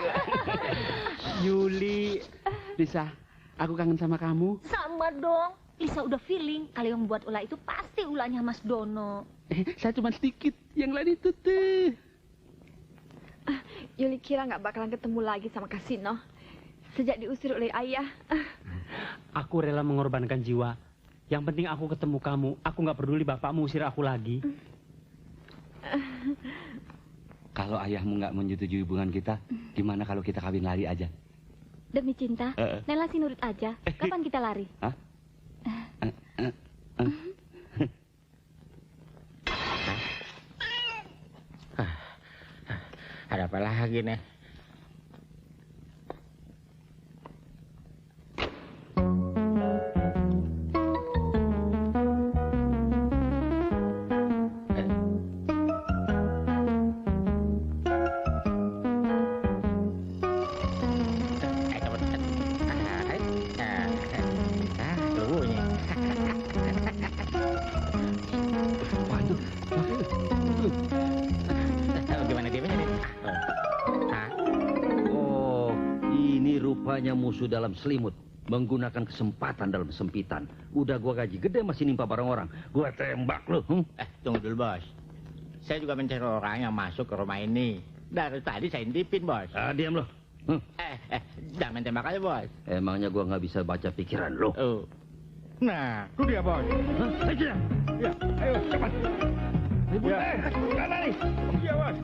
Yuli, Lisa, aku kangen sama kamu. Sama dong. Lisa udah feeling kalau yang buat ulah itu pasti ulahnya Mas Dono. Saya cuma sedikit, yang lain itu tuh. Yuli kira nggak bakalan ketemu lagi sama Kasino sejak diusir oleh ayah. Aku rela mengorbankan jiwa. Yang penting aku ketemu kamu. Aku nggak peduli bapakmu usir aku lagi. Kalau ayahmu nggak menyetujui hubungan kita, gimana kalau kita kawin lari aja? Demi cinta, Nela sih nurut aja. Kapan kita lari? Hah? Ada apa lagi nih? Rupanya musuh dalam selimut, menggunakan kesempatan dalam sempitan. Udah gua gaji gede masih nimpa barang orang. Gua tembak lu. Tunggu dulu, Bos. Saya juga mencari orang yang masuk ke rumah ini. Dari tadi saya intipin, Bos. Diam lo. Jangan tembak aja, Bos. Emangnya gua nggak bisa baca pikiran lo? Nah, itu dia, Bos. Ayo, ya, ayo, cepat. Ya. Lari. Iya, Bos.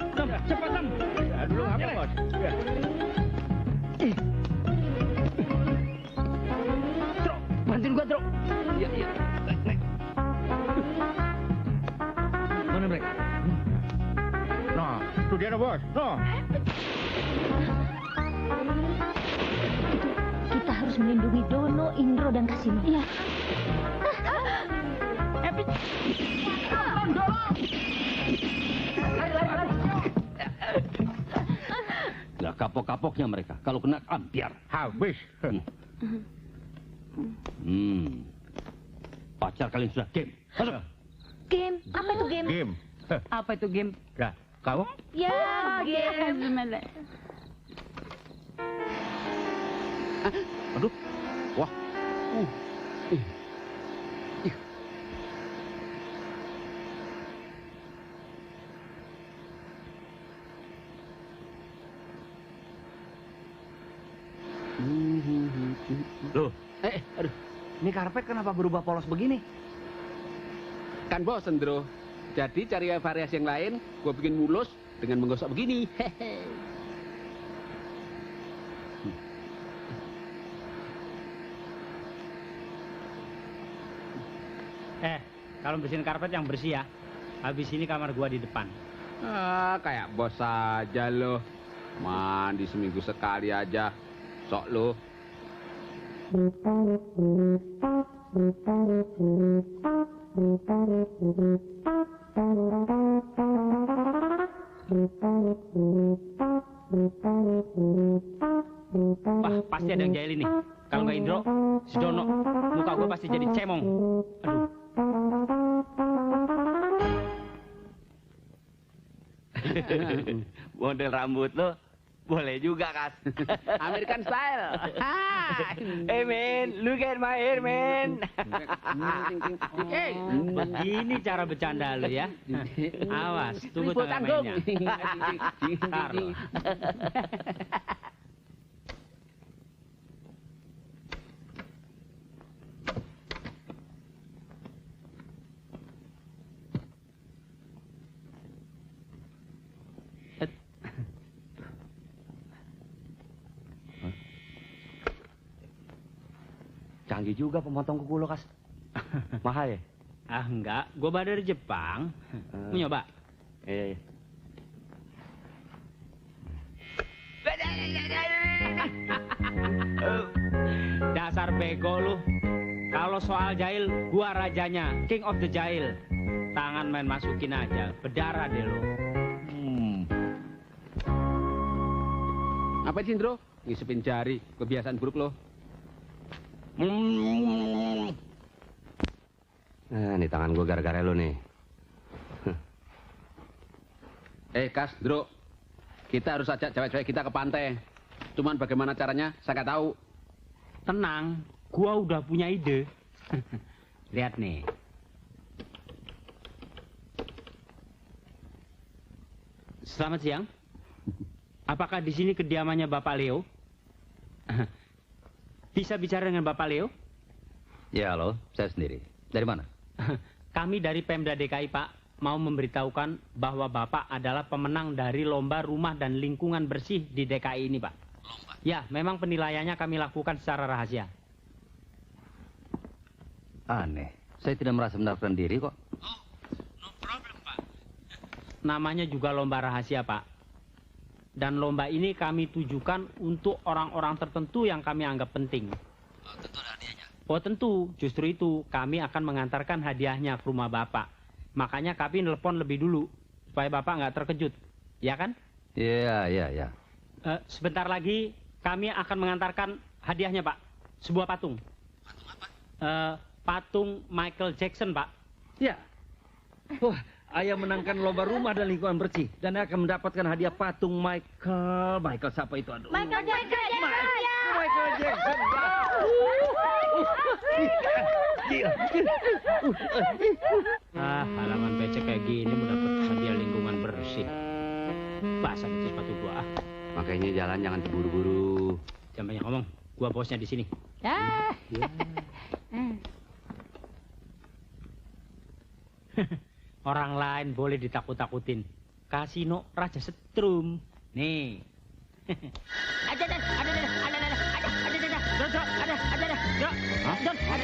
Cepat, Sam. Ya, dulu apa, Bos? Ya. Bantuin gua, Truk. Iya. Naik. Mana mereka? Nah, itu dia, Bos. Nah. Kita harus melindungi Dono, Indro, dan Kasino. Iya. Nggak kapok-kapoknya mereka. Kalau kena ampiar. Habis. Pacar kalian sudah game. Masuk. Game? Apa itu game? Game. Apa itu game? Nah, kamu? Ya, game. Aduh. Wah. karpet kenapa berubah polos begini? Kan bosen, Bro. Jadi cari variasi yang lain, gua bikin mulus dengan menggosok begini. Kalau bersihin karpet yang bersih ya. Habis ini kamar gua di depan. Kayak bos aja lo. Mandi seminggu sekali aja. Sok lo. Wah, pasti ada yang jahil ini. Kalau nggak Indro, si Dono, muka gua pasti jadi cemong. Aduh. Model rambut lo boleh juga, Kas. American style. Hey man, look at my hair, man. Begini cara bercanda lo ya. Awas, tunggu tengah mainnya. Ntar lo. Canggih juga pemotong kuku lo, Kas. Mahal ya? Ah enggak, gua bawa dari Jepang. Mau nyoba? Iya. Dasar bego lu. Kalau soal jahil, gua rajanya, king of the jahil. Tangan main masukin aja, berdarah deh lu. Apa sih, Indro? Ngisepin jari, kebiasaan buruk lo. Ini tangan gue gara-gara lo nih. Kas, Dro. Kita harus ajak cewek-cewek kita ke pantai. Cuman bagaimana caranya, saya nggak tahu. Tenang, gua udah punya ide. Lihat nih. Selamat siang. Apakah di sini kediamannya Bapak Leo? Bisa bicara dengan Bapak Leo? Ya, halo. Saya sendiri. Dari mana? Kami dari Pemda DKI, Pak. Mau memberitahukan bahwa Bapak adalah pemenang dari lomba rumah dan lingkungan bersih di DKI ini, Pak. Lomba? Ya, memang penilaiannya kami lakukan secara rahasia. Aneh. Saya tidak merasa mendaftarkan diri kok. Oh, no problem, Pak. Namanya juga lomba rahasia, Pak. Dan lomba ini kami tujukan untuk orang-orang tertentu yang kami anggap penting. Oh, tentu ada hadiahnya. Oh tentu, justru itu kami akan mengantarkan hadiahnya ke rumah Bapak. Makanya kami nelpon lebih dulu, supaya Bapak nggak terkejut. Ya kan? Iya. Sebentar lagi kami akan mengantarkan hadiahnya, Pak. Sebuah patung. Patung apa? Patung Michael Jackson, Pak. Ya. Wah, ayah menangkan lomba rumah dan lingkungan bersih. Dan akan mendapatkan hadiah patung Michael. Michael siapa itu? Aduh. Michael Jackson. Michael Jackson. Halaman becek kayak gini mau dapat hadiah lingkungan bersih. Basah itu sepatu gua. Makanya jalan jangan terburu-buru. Jangan banyak ngomong. Gua bosnya di sini. Orang lain boleh ditakut-takutin. Kasino Raja Setrum. Nih.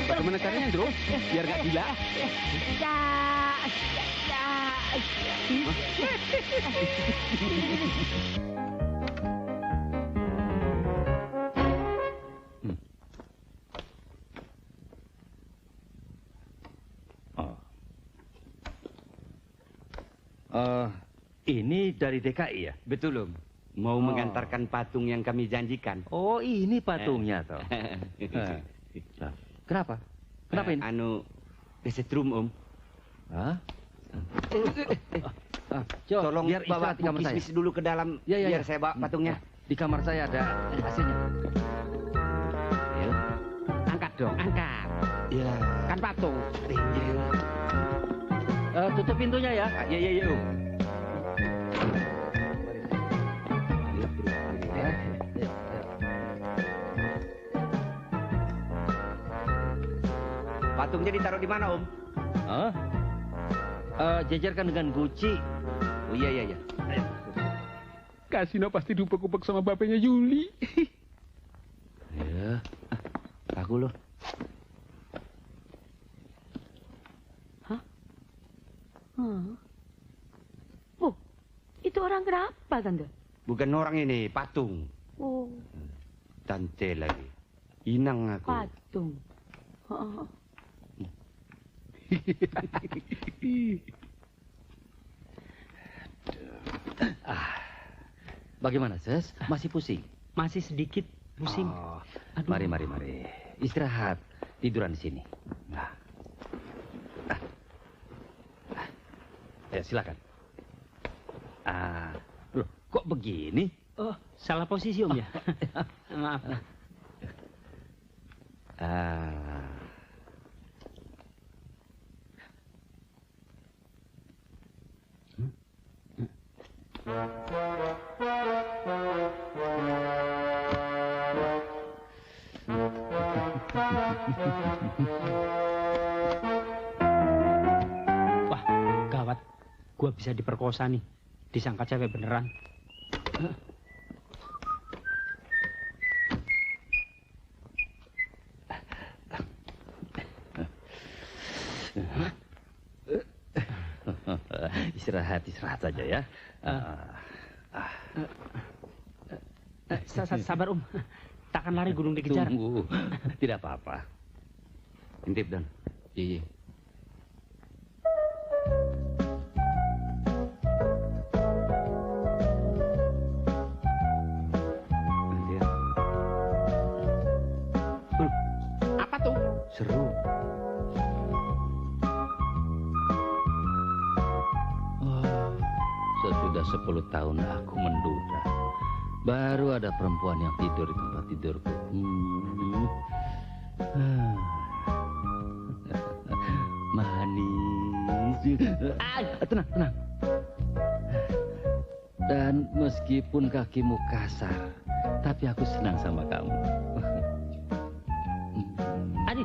Bagaimana caranya, Bro? Biar nggak gila. Ini dari DKI ya? Betul, Om. Mau mengantarkan patung yang kami janjikan. Oh, ini patungnya toh. Kenapa? Kenapa ini? Kesetrum, Om. Hah? Tolong biar bawa istirahat di kamar saya. kismis dulu ke dalam, biar saya bawa patungnya. Di kamar saya ada hasilnya. Angkat dong, angkat. Ya. Kan patung. Tutup pintunya ya. Iya, Om. Patungnya ditaruh di mana, Om? Hah? Jejerkan dengan guci. Oh iya. Ayo. Kasino pasti diupek-upek sama bapaknya Yuli. Ya, aku loh. Hah? Oh, itu orang kenapa, Tante? Bukan orang ini, patung. Oh, Tante lagi. Inang aku. patung. Bagaimana, Ses? Masih pusing? Masih sedikit pusing. Oh, mari. Istirahat. Tiduran di sini. Ya, silakan. Loh, kok begini? Oh, salah posisi, Om ya. Maaf. Wah, gawat. Gua bisa diperkosa nih. Disangka cewek beneran. Istirahat saja ya. Sabar, Om. Takkan lari gunung dikejar. Tunggu. Tidak apa-apa. Intip, Don. Iya. Apa tuh? Seru. Sesudah 10 tahun aku menduda. Baru ada perempuan yang tidur di tempat tidurku. Manis. Tenang. Dan meskipun kakimu kasar, tapi aku senang sama kamu. Adi,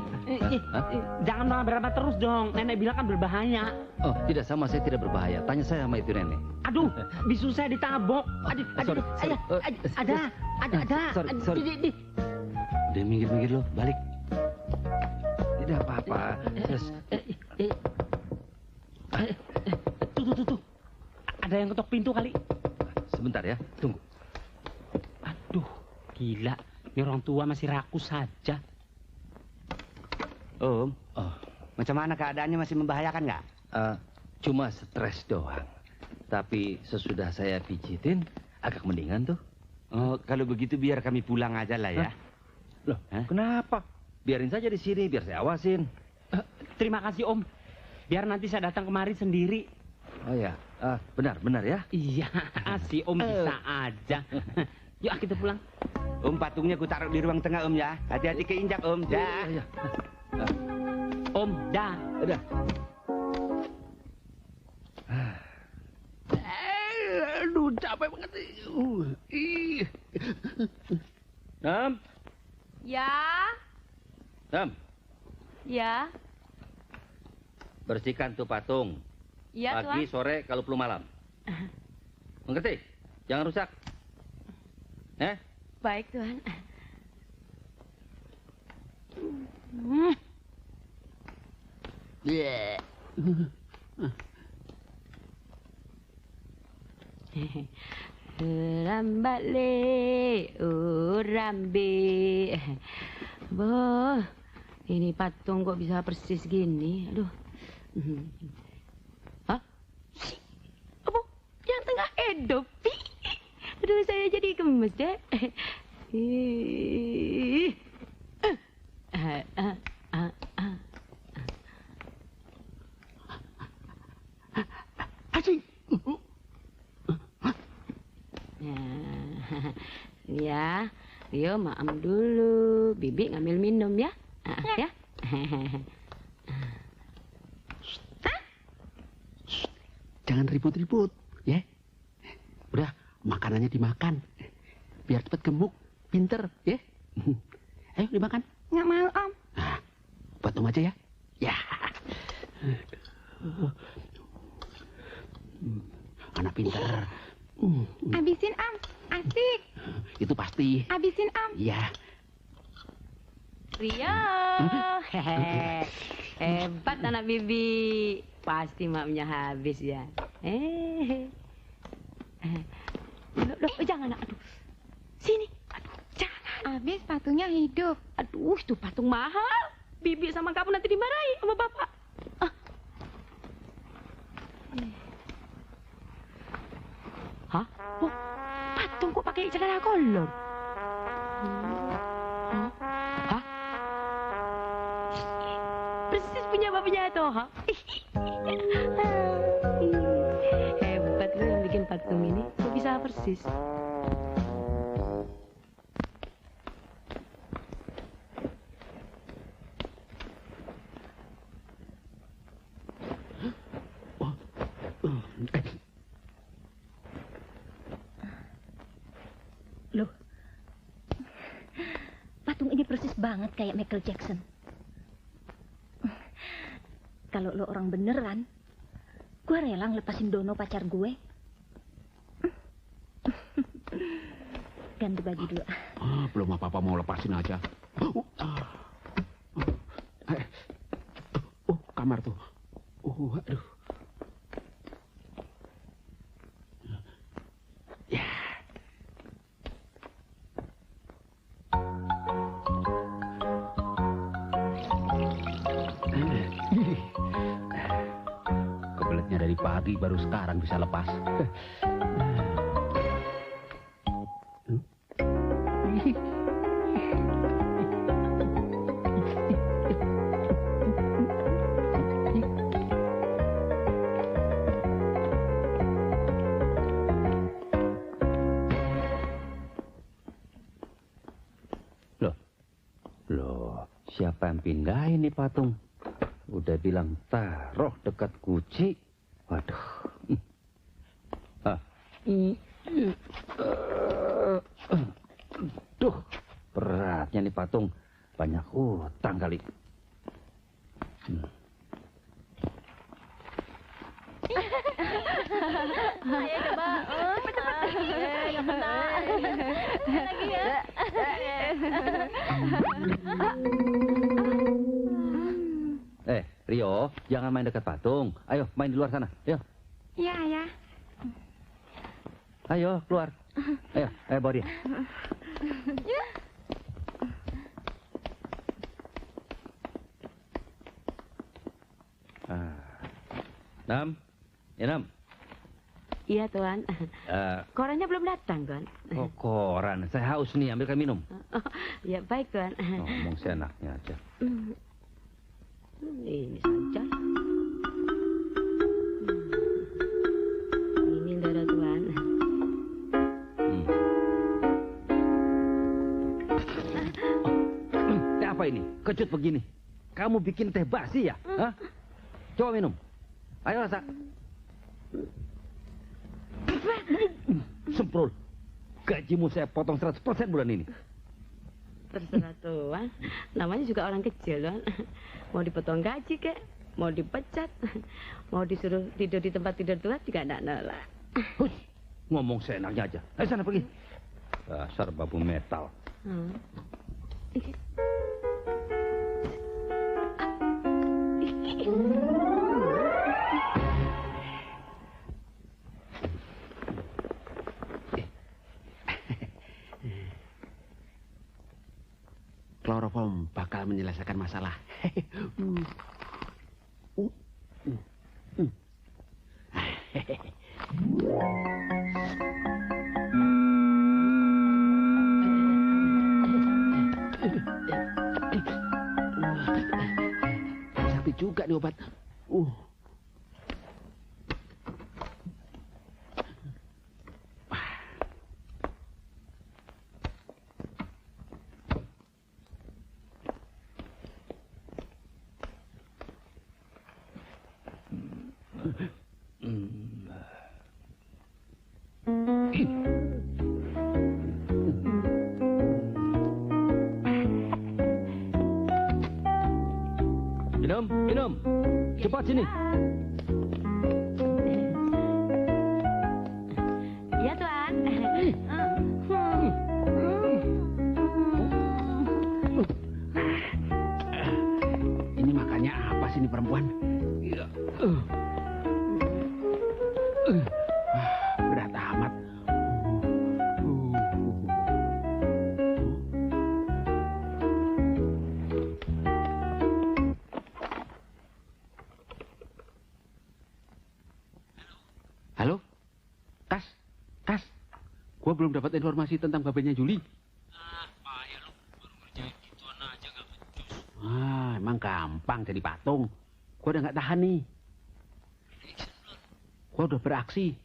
jangan marah-marah terus dong. Nenek bilang kan berbahaya. Oh, tidak, sama saya tidak berbahaya. Tanya saya sama itu nenek. Aduh, bisu saya ditabok. Aduh, sorry. ada. Sorry. Udah minggir loh, balik. Tidak apa-apa. Tuh. Ada yang ketok pintu kali. Sebentar ya, tunggu. Aduh, gila. Ini orang tua masih rakus saja. Om, macam mana keadaannya, masih membahayakan nggak? Cuma stres doang. Tapi sesudah saya pijitin, agak mendingan tuh. Oh, kalau begitu biar kami pulang aja lah ya. Loh, kenapa? Biarin saja di sini, biar saya awasin. Terima kasih, Om. Biar nanti saya datang kemari sendiri. Oh ya, benar ya? Iya, si Om bisa aja. Yuk, kita pulang. Om, patungnya ku taruh di ruang tengah, Om ya. Hati-hati keinjak, Om. Dah. Iya. Om, dah. Udah. Aduh, capek banget. Nam. Ya. Nam, Ya. bersihkan tuh patung. Ya, Pagi, Tuan. sore, kalau perlu malam. Mengerti? Jangan rusak. Baik, Tuan. Lambat le, rambe. Boh, ini patung kok bisa persis gini? Aduh. Hah? Apa? Yang tengah edopi? Aduh, saya jadi gemes deh. Ya, Rio maam dulu. Bibi ngambil minum ya. Ya. Jangan ribut-ribut, ya. Udah, makanannya dimakan. Biar cepat gemuk, pinter, ya. Ayo dimakan. Nggak mau, Om. Nah, potong aja ya. Ya. Anak pintar. Habisin, Am. Asik. Itu pasti. Habisin, Am. Iya. Rio. Hebat anak Bibi. Pasti maknya habis ya. Loh, jangan. Aduh. Sini. Aduh, jangan. Habis sepatunya hidup. Aduh, itu patung mahal. Bibi sama kamu nanti dimarahi sama bapak. Hah? Oh, patung kok pakai celana kolor? Hah? Persis punya bapaknya itu, ha? Hebat lu yang bikin patung ini. Kok bisa persis? Loh, patung ini persis banget kayak Michael Jackson. Kalau lo orang beneran, gue rela ngelepasin Dono pacar gue. Ganti baju dulu. Belum apa-apa mau lepasin aja. Kamar tuh. Aduh. Kebeletnya dari pagi baru sekarang bisa lepas. Loh, siapa yang pindahin nih patung? Udah bilang taruh dekat guci. Waduh. Duh, beratnya nih patung. Banyak hutang kali. Ayo coba. Cepet. Yang benar. Lagi ya. Rio, jangan main dekat patung. Ayo, main di luar sana. Ayo. Iya, ya. Ayo, keluar. Ayo, bawa dia. Ya. Nam. Ya, Nam. Iya, Tuan. Korannya belum datang, Tuan. Oh, koran. Saya haus nih, ambilkan minum. Ya, baik, Tuan. Ngomong seenaknya aja. Ini saja. Ini darah Tuan. Teh apa ini? Kecut begini. Kamu bikin teh basi ya? Hah? Coba minum. Ayo rasa. Semprul. Gajimu saya potong 100% bulan ini. Terserah Tuan. Namanya juga orang kecil, Tuan. Mau dipotong gaji, kek? Mau dipecat? Mau disuruh tidur di tempat tidur Tuan juga enggak nolak. Ngomong seenaknya aja. Ayo sana pergi. Dasar babu metal. Kloroform bakal menyelesaikan masalah. Sakti juga nih obat. Minum. minum. Cepat sini. Iya, Tuan. Ini makannya apa sih ini perempuan? Berat amat. Halo? Kas. Gua belum dapat informasi tentang babenya Juli. Emang gampang jadi patung. Gua udah nggak tahan nih. Gua udah beraksi.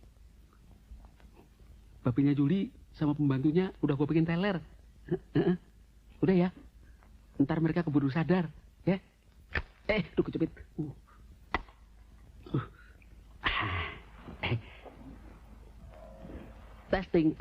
Babinya Juli sama pembantunya udah gua bikin teler. Udah ya. Ntar mereka keburu sadar, ya. Duh kecepit. Testing.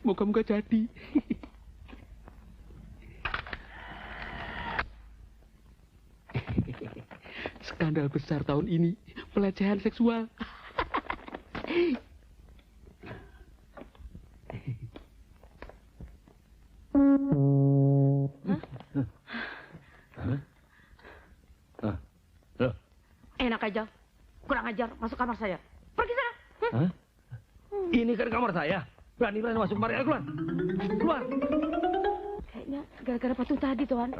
Moga-moga jadi. Skandal besar tahun ini, pelecehan seksual. Enak aja. Kurang ajar, masuk kamar saya. Pergi sana. Hah? Ini kan kamar saya. Berani-berani masuk kamar saya, keluar. Keluar. Kayaknya gara-gara patung tadi, Tuan.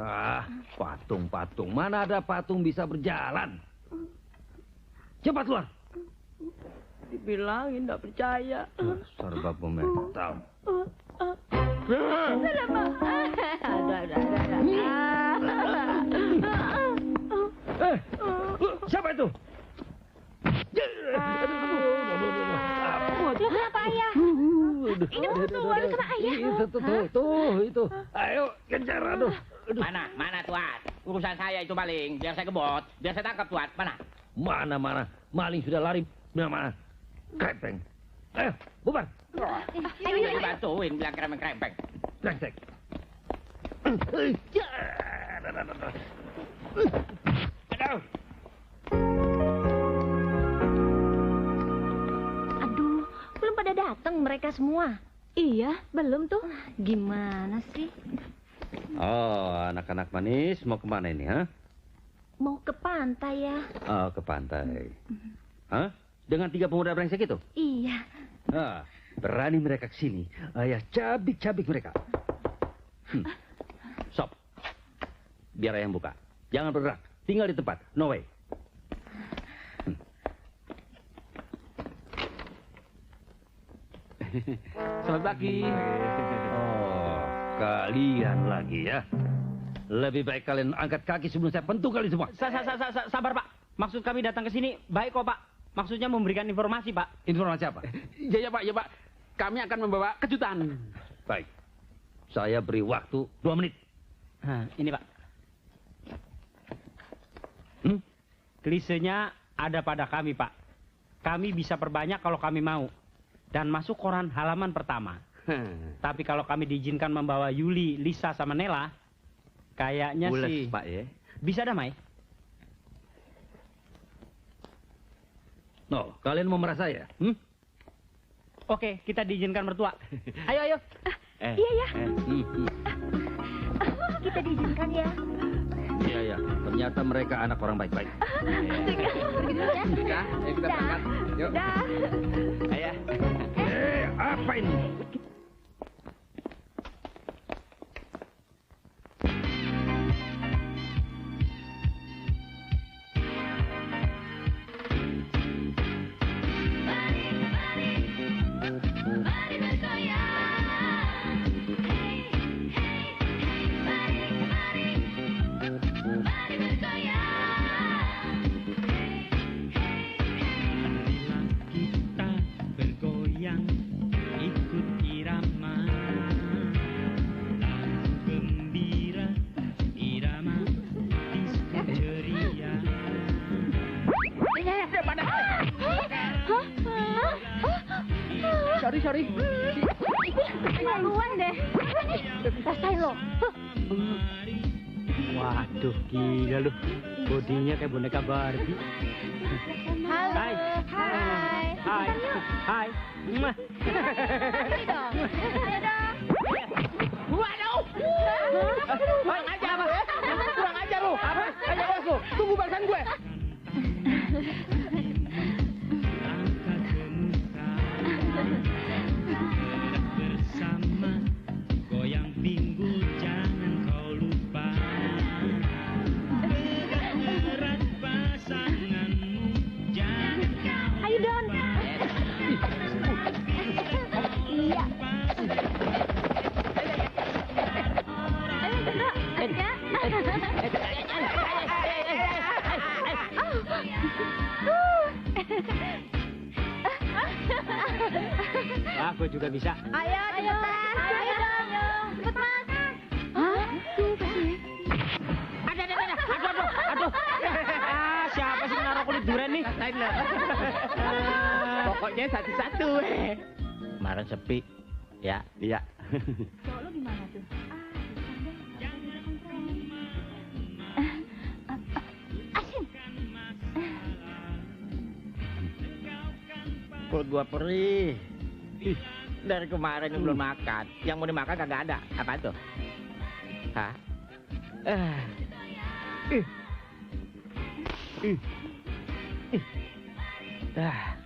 Patung. Mana ada patung bisa berjalan? Cepat keluar. Dibilangin nggak percaya. Serba pemental. Siapa itu? Kenapa ayah? Ini musuh baru sama ayah. Itu. Ayo kejar, aduh. Mana Tuan? Urusan saya itu maling. Biar saya gebot. Biar saya tangkap Tuan. Mana? Maling sudah lari. Mana? Krempeng. Ayo, bubar. Ayo dibantuin bilang krempeng. Brengsek. Aduh. Belum pada datang mereka semua. Iya, belum tuh. Gimana sih? Oh, anak-anak manis mau kemana ini, ha? Mau ke pantai ya. Oh, ke pantai. Hah? Dengan 3 pemuda brengsek itu? Iya. Berani mereka ke sini. Ayah cabik-cabik mereka. Sob. Biar ayah yang buka. Jangan bergerak. Tinggal di tempat. No way. Selamat pagi. Oh, kalian lagi ya. Lebih baik kalian angkat kaki sebelum saya pentung kalian semua. Sabar, Pak. Maksud kami datang ke sini baik kok, Pak. Maksudnya memberikan informasi, Pak. Informasi apa? Ya, Pak. Kami akan membawa kejutan. Baik. Saya beri waktu 2 menit. Ini, Pak. Klisenya ada pada kami, Pak. Kami bisa perbanyak kalau kami mau. Dan masuk koran halaman pertama. Tapi kalau kami diizinkan membawa Yuli, Lisa, sama Nela, kayaknya Bules, sih... Pak, ya? Bisa damai. No, kalian mau merasa saya? Oke, kita diizinkan mertua. Ayo. Iya ya. Kita diizinkan ya. Iya. Ternyata mereka anak orang baik-baik. Kita berangkat. Yuk. Ayah. Apa ini? sorry. Keterlaluan deh. Rasain lo. Waduh, gila lu. Bodinya kayak boneka Barbie. Halo. Hai. Hai. Hai. Hai. Mwah. Ayo dong. Ayo dong. Waduh. Kurang ajar apa? Kurang ajar lu. Apa? Ayo bos lu. Tunggu balasan gue. Bersama goyang pinggul jangan kau lupa. Pegang erat pasanganmu jangan kau. Ayo Don. Iya. Ayo Cendro. Ya. Aku juga bisa. Ayo, cepetan. Ayo dong. Cepet, Mas. Hah? Aduh. Siapa sih naruh kulit durian nih? Rasain lah. Pokoknya satu-satu. Kemarin sepi. Ya. Iya. Cowok lu di mana tuh? Asin. Perut gua perih. Dari kemarin belum makan. Yang mau dimakan kagak ada. Apa tuh? Hah?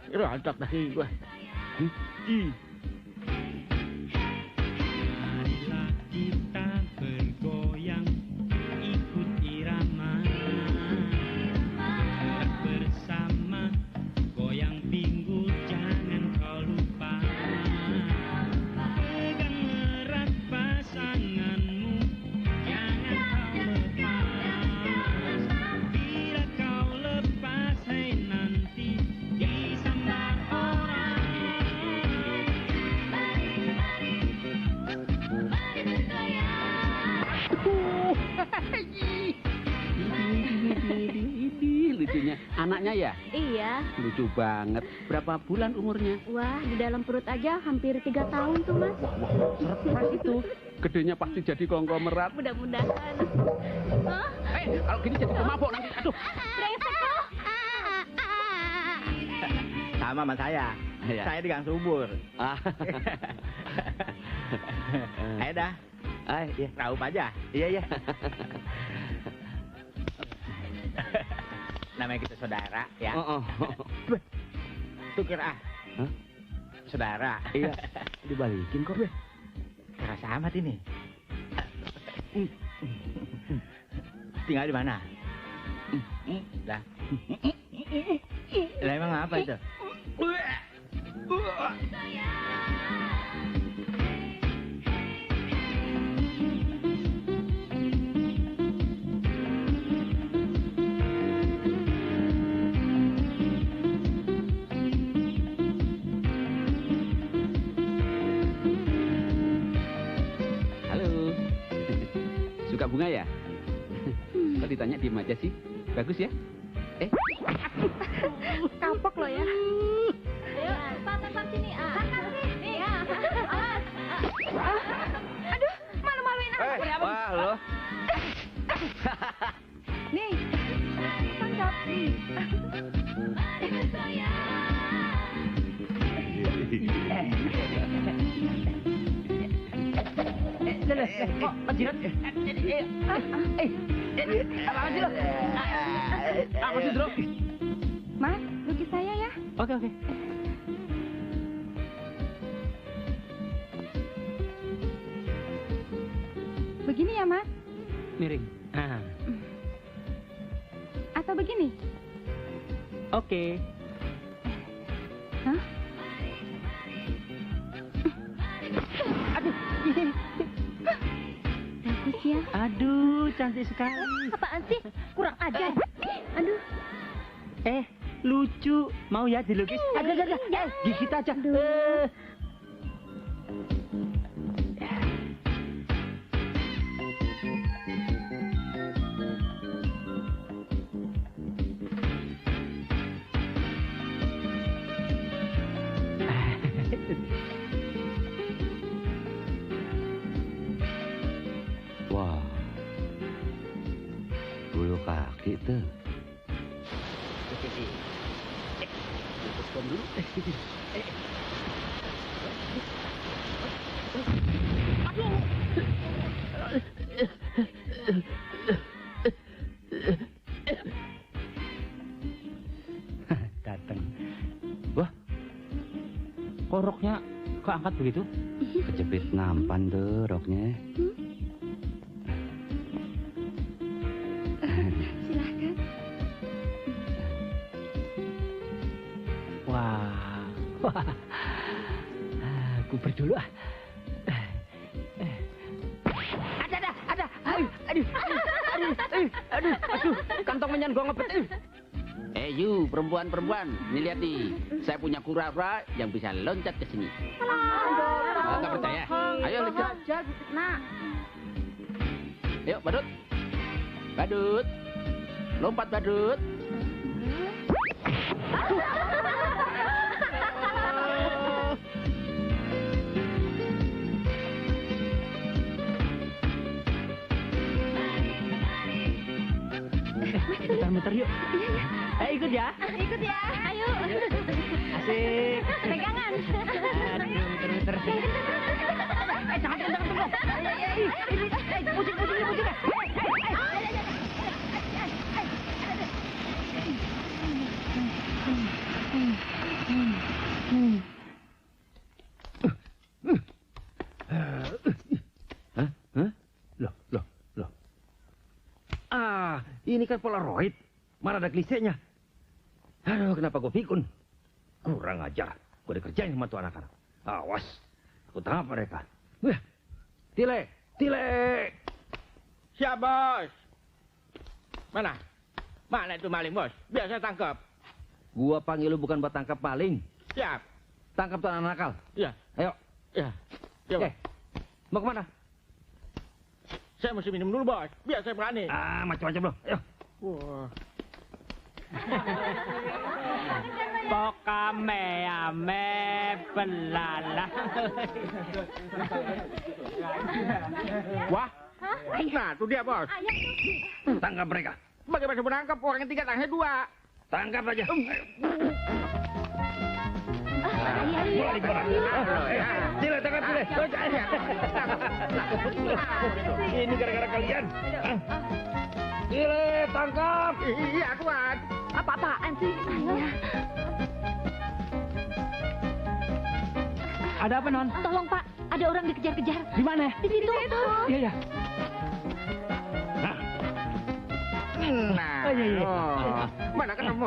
Rontok dari gua. Marilah kita bergoyang ikut irama. Bersama goyang pinggul jangan kau lupa. Pegang erat pasanganmu jangan kau lepas. Bila kau lepas hai nanti disambar orang. Lucunya. Anaknya ya? Iya. Lucu banget. Berapa bulan umurnya? Wah, di dalam perut aja hampir 3 tahun tuh, Mas. Surprise itu. Gedenya pasti jadi konglomerat. Mudah-mudahan. Hah? Kalau gini jadi pemabok nanti. Aduh. Brengsek lo. Sama saya. Iya. Saya di Gang Subur. Ayo dah. Iya. Raup aja. Iya. Namanya kita saudara ya. Oh. Tukar ah. Hah? Saudara. Iya. Dibalikin kok. Kerasa amat ini. Tinggal di mana? Dah. Lah emang apa itu? Halo. Suka bunga ya? Kok ditanya diem aja sih? Bagus ya? Kapok lo ya. Ayo, tempat sini. Nih. Ya. Aduh, malu-maluin aku. Wah, lo. Nih. Tangkap. Kok penjilat? Apaan sih lo? Apa sih, Bro? Mas, lukis saya ya. Oke. Begini ya, Mas? Miring. Atau begini? Oke. Hah? Aduh. Bagus ya. Aduh, cantik sekali. Apaan sih? Kurang ajar. Aduh. Lucu. Mau ya dilukis? Ada. Gigit aja. betul. Kom dulu. Datang. Wah, kok roknya kok angkat begitu? Kejepit nampan tuh roknya. Silahkan. Wah. Aku berdulu ah. Aduh, kantong menyan gua ngebet. You perempuan-perempuan, ini lihat nih, saya punya kura-kura yang bisa loncat ke sini. Nggak percaya? Ayo lihat. Nak. Yuk, Badut. Badut. Lompat, Badut. Muter-muter yuk. Ikut ya. Ikut ya. Ayo. Asik. Pegangan. Aduh, muter-muter. Jangan tunggu. Pucuk. Loh. Ah, ini kan Polaroid. Mana ada klisenya? Aduh, kenapa gue pikun? Kurang ajar. Gue dikerjain sama tuh anak-anak. Awas. Aku tangkap mereka. Tile. Siap, Bos. Mana itu maling, Bos? Biar saya tangkap. Gua panggil lu bukan buat tangkap maling. Siap. Tangkap tuh anak nakal. Iya. Ayo. Iya, Bos. Mau kemana? Saya mesti minum dulu, Bos. Biar saya berani. Macam-macam lo. Ayo. Wah. Pokame ame pelala. Wah. Nah, itu dia, Bos. Tangkap mereka. Bagaimana menangkap orang yang 3 tangannya 2? Tangkap aja. Tile, tangkap Tile. Ini gara-gara kalian. Tile, tangkap. Iya, Tuan. Apa-apaan sih? Ada apa, Non? Tolong, Pak. Ada orang dikejar-kejar. Di mana? Di situ. Iya. Nah. Mana ketemu?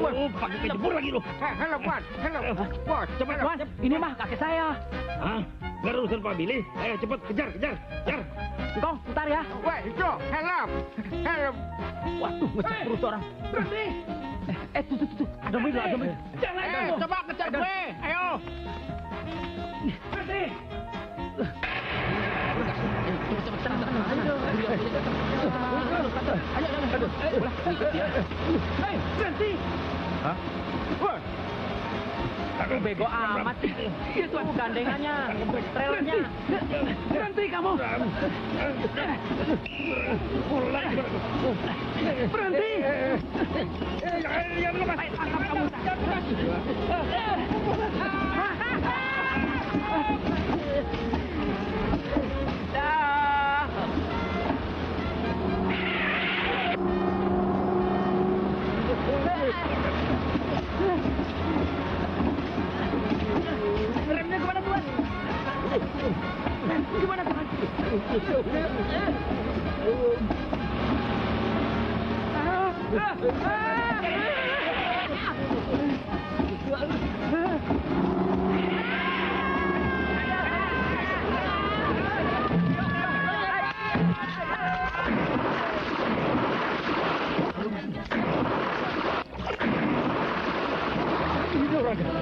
Woi. Pakai kejebur lagi lu. Halo, Bos. Halo, Bos. Cepat, Tuan. Ini mah kakek saya. Hah? Nggak ada urusan Pak Billy. Ayo cepet kejar. Engkau, bentar ya. Woi, itu. Helm. Waduh, ngejar terus orang. Berhenti. Tuh. Ada mobil. Jangan. Coba kejar gue. Ayo. Berhenti. Berhenti. Hah? Aku bego amat. Itu aku gandengannya. Trailernya. Berhenti kamu. Berhenti. Tangkap kamu. Remnya kemana, Tuan? Gimana, Tuan?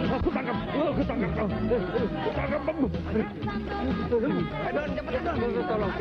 Aku tangkap kau. Tangkap kamu. Don, cepat Don. Tolong.